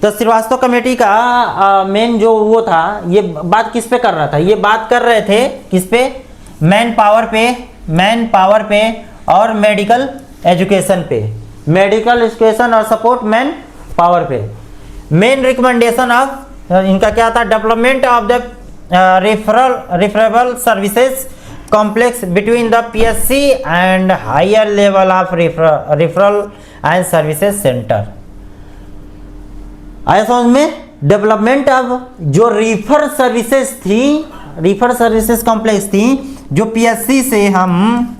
तो Srivastava committee का main जो वो था, ये बात किस पे कर रहा था, ये बात कर रहे थे किस पे, मैन पावर पे और मेडिकल एजुकेशन पे, मेडिकल एजुकेशन और सपोर्ट मैन पावर पे। मेन रिकमेंडेशन ऑफ इनका क्या था, development of the referable services complex between the PSC and higher level of referral and services centre. आया समझ में। डेवलपमेंट ऑफ जो रेफर सर्विसेज कॉम्प्लेक्स थी, जो पीएससी से हम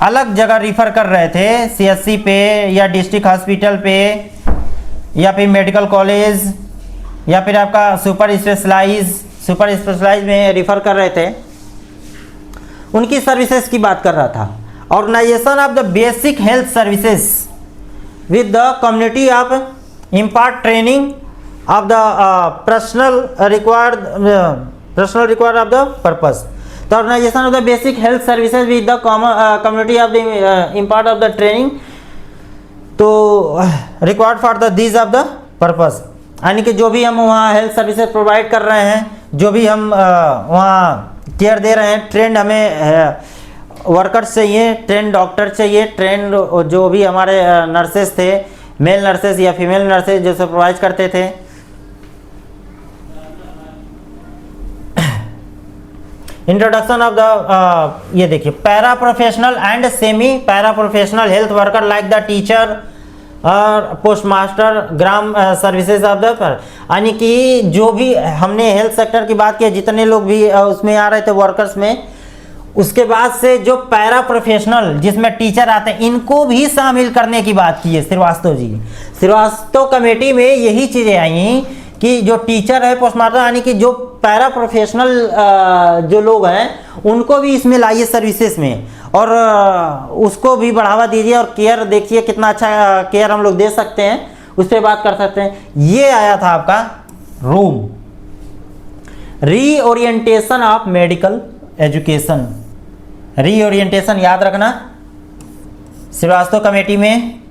अलग जगह रिफर कर रहे थे, सीएससी पे या डिस्ट्रिक्ट हॉस्पिटल पे या फिर मेडिकल कॉलेज या फिर आपका सुपर स्पेशलाइज में रिफर कर रहे थे, उनकी सर्विसेज की बात कर रहा था। Organisation of the basic health services with the community of impart training of the personnel required of the purpose. The organization of the basic health services with the community of the impart of the training तो required for the these of the purpose, यानी कि जो भी हम वहाँ health services provide कर रहे हैं, जो भी हम वहाँ केयर दे रहे हैं, ट्रेंड हमें वर्कर्स चाहिए, ट्रेंड डॉक्टर चाहिए, ट्रेंड जो भी हमारे नर्सेज थे, मेल नर्सेज या फीमेल नर्सेज जो सुपरवाइज करते थे। इंट्रोडक्शन ऑफ द ये देखिए, para professional and semi para professional health worker like the teacher और postmaster gram services of the, यानी कि जो भी हमने हेल्थ सेक्टर की बात की, जितने लोग भी उसमें आ रहे थे वर्कर्स में, उसके बाद से जो पैरा प्रोफेशनल जिसमें टीचर आते हैं, इनको भी शामिल करने की बात की है श्रीवास्तव जी। श्रीवास्तव कमेटी में यही चीज़ें आई कि जो टीचर है, पोस्ट मास्टर, यानी कि जो पैरा प्रोफेशनल जो लोग हैं उनको भी इसमें लाइए सर्विसेज में, और उसको भी बढ़ावा दीजिए, और केयर देखिए कितना अच्छा केयर हम लोग दे सकते हैं, उस पर बात कर सकते हैं। ये आया था आपका room reorientation of medical education. Reorientation याद रखना, श्रीवास्तव कमेटी में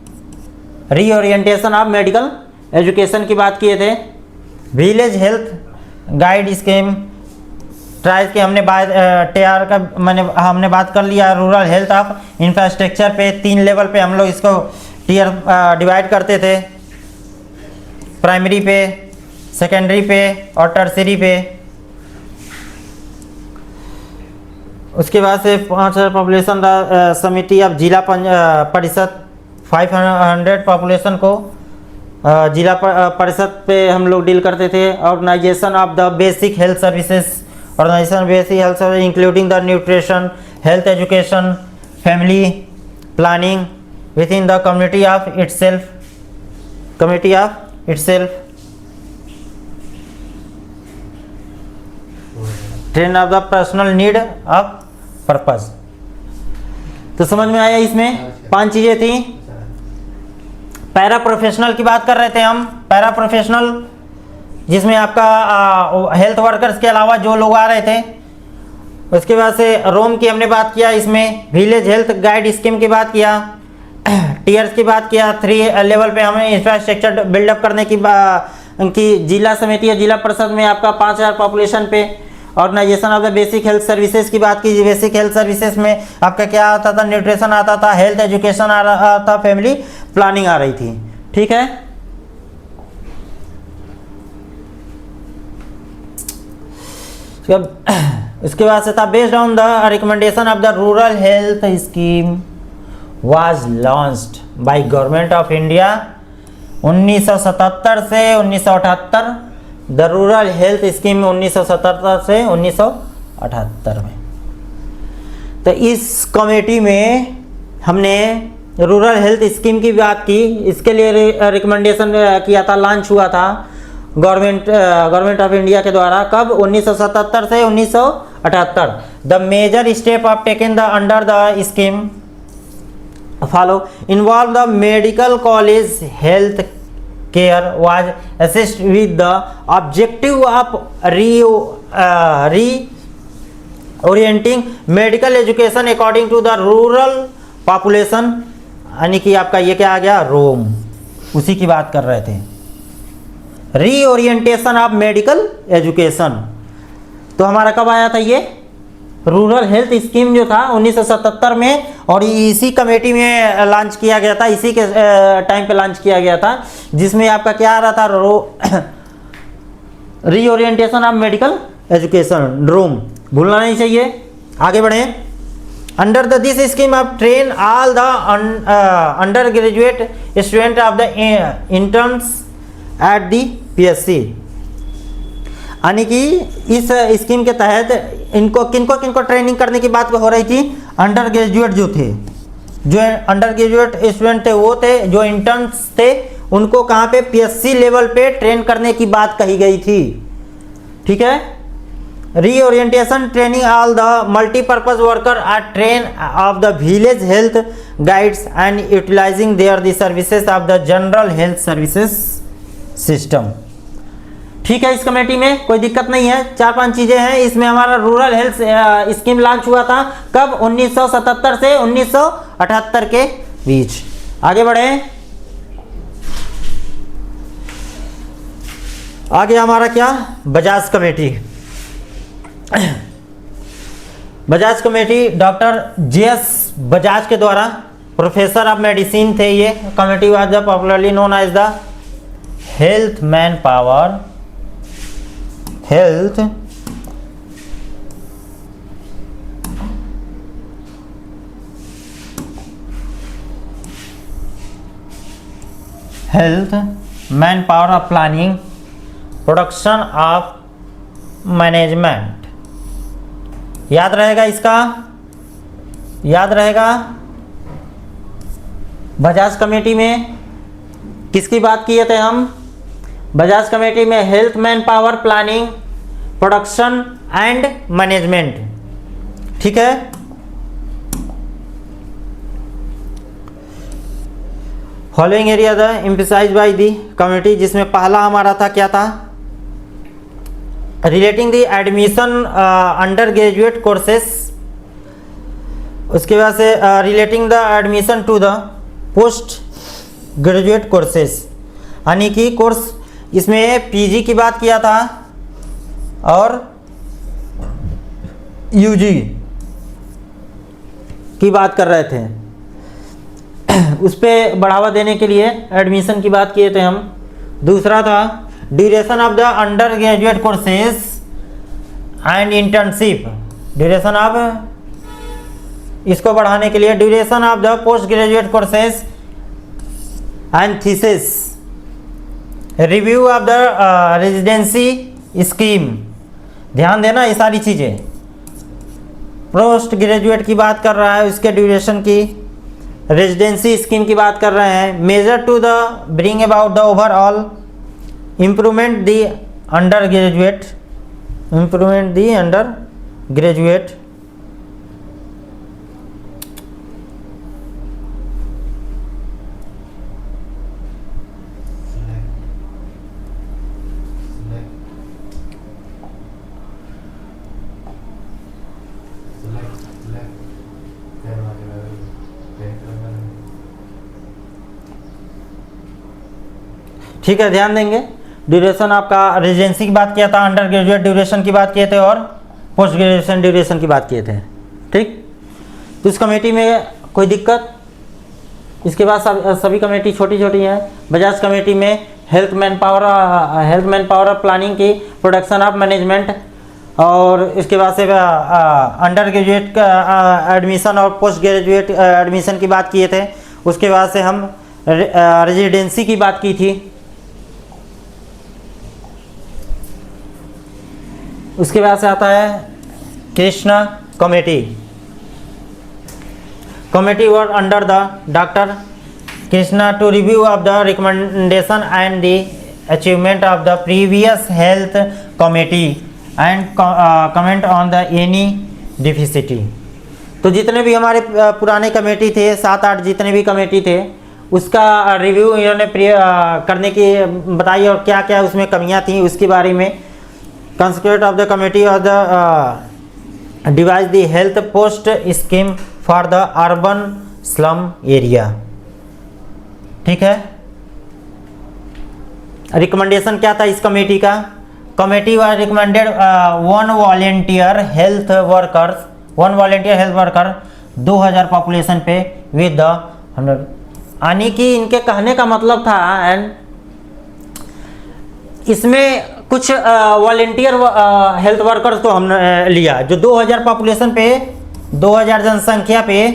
रीओरिएंटेशन ऑफ मेडिकल एजुकेशन की बात किए थे। Village health guide scheme tries की हमने बात टीआर का हमने बात कर लिया। रूरल हेल्थ ऑफ इंफ्रास्ट्रक्चर पे 3 लेवल पे हम लोग इसको टीयर डिवाइड करते थे, प्राइमरी पे, सेकेंडरी पे और टर्सरी पे। उसके बाद से 5000 पॉपुलेशन समिति ऑफ जिला परिषद 500 पॉपुलेशन को जिला परिषद पे हम लोग डील करते थे। Organisation of the basic health services, organisation basic health service including the nutrition, health education, family planning within the community of itself, community of itself. Train of the personnel need of purpose. तो समझ में आया, इसमें 5 चीजें थी। Para professional की बात कर रहे थे हम। पैरा प्रोफेशनल जिसमें आपका हेल्थ वर्कर्स के अलावा जो लोग आ रहे थे। उसके बाद से रोम की हमने बात किया, इसमें विलेज हेल्थ गाइड स्कीम की बात किया, टीयर्स की बात किया। 3 लेवल पे हमें इंफ्रास्ट्रक्चर बिल्डअप करने की जिला समिति या जिला परिषद में आपका 5000 पॉपुलेशन पे। Organisation of the basic health services की बात की। बेसिक हेल्थ सर्विसेज में आपका क्या आता था, न्यूट्रिशन आता था, हेल्थ एजुकेशन आ रहा था, फैमिली प्लानिंग आ रही थी। ठीक है, उसके बाद से था based on the recommendation of the rural health scheme was launched by government of India 1977 से 1978। द रूरल हेल्थ स्कीम 1977 से 1978 में। तो इस कमेटी में हमने रूरल हेल्थ स्कीम की बात की। इसके लिए रिकमेंडेशन किया था, लॉन्च हुआ था गवर्नमेंट ऑफ इंडिया के द्वारा। कब? 1977 से 1978। The major step of taken the under the scheme follow involve the medical college health care was assessed with the objective of reorienting medical education according to the rural population। यानी कि आपका ये क्या आ गया, रोम, उसी की बात कर रहे थे। रीओरिएंटेशन ऑफ मेडिकल एजुकेशन तो हमारा कब आया था, ये रूरल हेल्थ स्कीम जो था 1977 में, और इसी कमेटी में लॉन्च किया गया था, इसी के टाइम पे लॉन्च किया गया था, जिसमें आपका क्या आ रहा था, रीओरिएंटेशन ऑफ मेडिकल एजुकेशन, रोम, भूलना नहीं चाहिए। आगे बढ़े। Under the this scheme of train all the under graduate student of the interns at the PSC। यानी कि इस स्कीम के तहत इनको किनको ट्रेनिंग करने की बात हो रही थी, अंडर ग्रेजुएट जो थे, जो अंडर ग्रेजुएट स्टूडेंट थे वो थे, जो इंटर्न्स थे उनको कहाँ पे, PSC लेवल पे ट्रेन करने की बात कही गई थी। ठीक है, reorientation training all the multipurpose worker are train of the village health guides and utilising their the services of the general health services system. ठीक है, इस कमेटी में कोई दिक्कत नहीं है। 4-5 चीजें हैं इसमें। हमारा रूरल हेल्थ स्कीम लॉन्च हुआ था कब, 1977 से 1978 के बीच। आगे बढ़े। आगे हमारा क्या, Bajaj committee. Bajaj committee doctor JS Bajaj के द्वारा, प्रोफेसर ऑफ मेडिसिन थे ये। Committee was the popularly known as the health man power, health man power of planning, production of management. याद रहेगा इसका, याद रहेगा। बजाज कमेटी में किसकी बात किए थे हम, बजाज कमेटी में health man power planning, production and management. ठीक है, following area the emphasised by the committee, जिसमें पहला हमारा था क्या था, relating the admission undergraduate courses. उसके बाद से relating the admission to the post graduate courses, यानी कि कोर्स, इसमें PG की बात किया था और यूजी की बात कर रहे थे, उस पर बढ़ावा देने के लिए एडमिशन की बात किए थे हम। दूसरा था duration of the under graduate courses and internship, duration of, इसको बढ़ाने के लिए duration of the post graduate courses and thesis, review of the residency scheme, ध्यान देना ये सारी चीज़ें। पोस्ट ग्रेजुएट की बात कर रहा है, उसके ड्यूरेशन की, रेजिडेंसी स्कीम की बात कर रहे हैं। Major to the bring about the overall improvement the undergraduate, improvement the undergraduate ठीक है, ध्यान देंगे। ड्यूरेशन आपका रेजिडेंसी की बात किया था, अंडर ग्रेजुएट ड्यूरेशन की बात किए थे और पोस्ट ग्रेजुएशन ड्यूरेशन की बात किए थे। ठीक, तो इस कमेटी में कोई दिक्कत, इसके बाद सभी कमेटी छोटी छोटी हैं। बजाज कमेटी में हेल्थ मैन पावर प्लानिंग की, प्रोडक्शन ऑफ मैनेजमेंट, और इसके बाद से अंडर ग्रेजुएट का एडमिशन और पोस्ट ग्रेजुएट एडमिशन की बात किए थे। उसके बाद से हम रेजिडेंसी की बात की थी। उसके बाद से आता है Krishna committee, committee work under the doctor Krishna to review of the recommendation and the achievement of the previous health committee and comment on the any deficiency. तो जितने भी हमारे पुराने कमेटी थे, 7-8 जितने भी कमेटी थे, उसका रिव्यू इन्होंने करने की बताई और क्या क्या उसमें कमियां थी उसके बारे में। Constitute of the committee of the device the health post scheme for the urban slum area. ठीक है, रिकमेंडेशन क्या था इस कमेटी का? Committee was recommended one volunteer health worker 2000 population पे विद द 100, यानी कि इनके कहने का मतलब था, एंड इसमें कुछ वॉलेंटियर हेल्थ वर्कर्स को हमने लिया जो 2000 पॉपुलेशन पे, 2000 जनसंख्या पे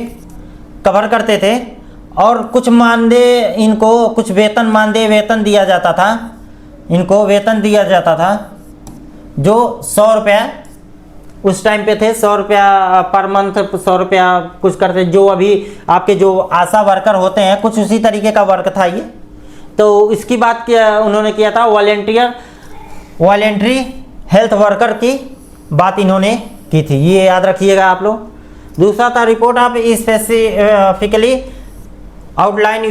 कवर करते थे, और कुछ मानदेय इनको, कुछ वेतन दिया जाता था, इनको वेतन दिया जाता था जो 100 रुपया उस टाइम पे थे, 100 रुपया पर मंथ, 100 रुपया कुछ करते। जो अभी आपके जो आशा वर्कर होते हैं, कुछ उसी तरीके का वर्क था ये। तो इसकी बात किया उन्होंने किया था, वॉलेंट्री हेल्थ वर्कर की बात इन्होंने की थी, ये याद रखिएगा आप लोग। दूसरा था report of specifically outline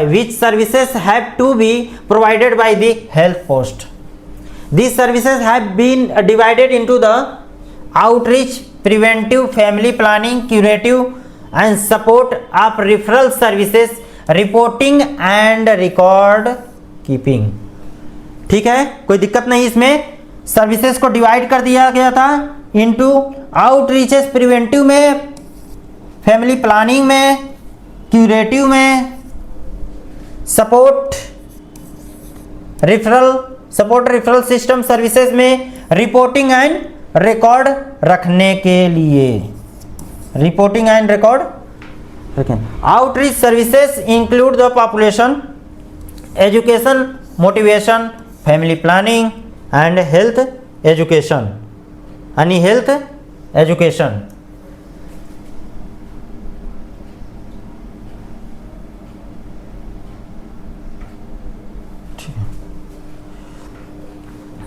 which services have to be provided by the health post. These services have been divided into the outreach, preventive, family planning, curative and support of referral services, reporting and record keeping। ठीक है, कोई दिक्कत नहीं। इसमें services को divide कर दिया गया था इनटू आउटरीचेस, प्रिवेंटिव में, फैमिली प्लानिंग में, क्यूरेटिव में, सपोर्ट रेफरल सिस्टम सर्विसेज में, रिपोर्टिंग एंड रिकॉर्ड रखने के लिए, रिपोर्टिंग एंड रिकॉर्ड रखें। Outreach services include the population education, motivation, family planning and health education, यानी health education.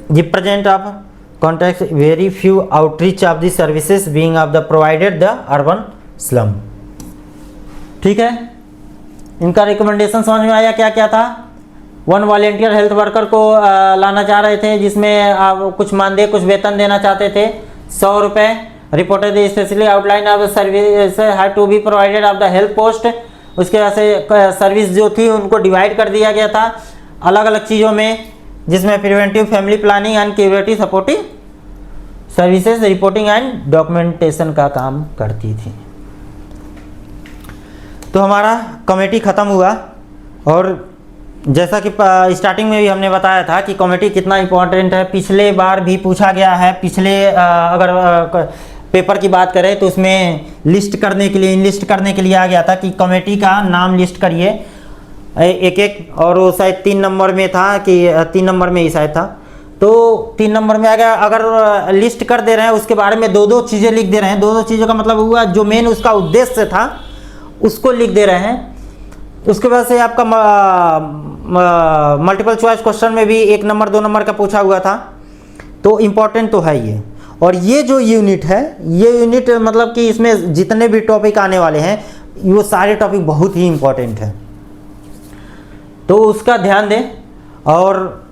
The present of context very few outreach of the services being of the provided the urban slum। ठीक है, इनका recommendation समझ में आया क्या क्या था? वन वॉलेंटियर हेल्थ वर्कर को लाना चाह रहे थे, जिसमें आप कुछ मानदेय, कुछ वेतन देना चाहते थे, 100 रुपये। Reported specially outline of service have to be provided of the health post. उसके वजह से सर्विस जो थी उनको डिवाइड कर दिया गया था अलग अलग चीज़ों में, जिसमें preventive, family planning and curative, supportive services reporting and documentation का काम करती थी। तो हमारा कमेटी ख़त्म हुआ, और जैसा कि स्टार्टिंग में भी हमने बताया था कि कमेटी कितना इम्पोर्टेंट है, पिछले बार भी पूछा गया है। पिछले अगर पेपर की बात करें तो उसमें लिस्ट करने के लिए, इनलिस्ट करने के लिए आ गया था कि कमेटी का नाम लिस्ट करिए एक एक, और वो शायद 3 नंबर में था कि 3 नंबर में ही शायद था। तो 3 नंबर में आ गया, अगर लिस्ट कर दे रहे हैं उसके बारे में 2-2 चीज़ें लिख दे रहे हैं। 2-2 चीज़ों का मतलब हुआ जो मेन उसका उद्देश्य था उसको लिख दे रहे हैं। उसके बाद से आपका मल्टीपल चॉइस क्वेश्चन में भी 1 नंबर 2 नंबर का पूछा हुआ था, तो इम्पोर्टेंट तो है ये। और ये जो यूनिट है, ये यूनिट मतलब कि इसमें जितने भी टॉपिक आने वाले हैं वो सारे टॉपिक बहुत ही इम्पोर्टेंट है, तो उसका ध्यान दें। और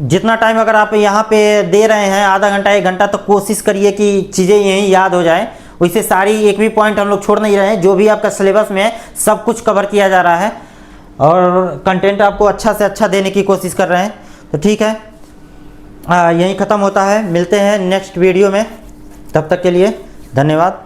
जितना टाइम अगर आप यहाँ पे दे रहे हैं, आधा घंटा 1 घंटा, तो कोशिश करिए कि चीज़ें यहीं याद हो जाए। वैसे सारी एक भी पॉइंट हम लोग छोड़ नहीं रहे हैं, जो भी आपका सिलेबस में है सब कुछ कवर किया जा रहा है, और कंटेंट आपको अच्छा से अच्छा देने की कोशिश कर रहे हैं। तो ठीक है, यहीं ख़त्म होता है, मिलते हैं नेक्स्ट वीडियो में। तब तक के लिए धन्यवाद।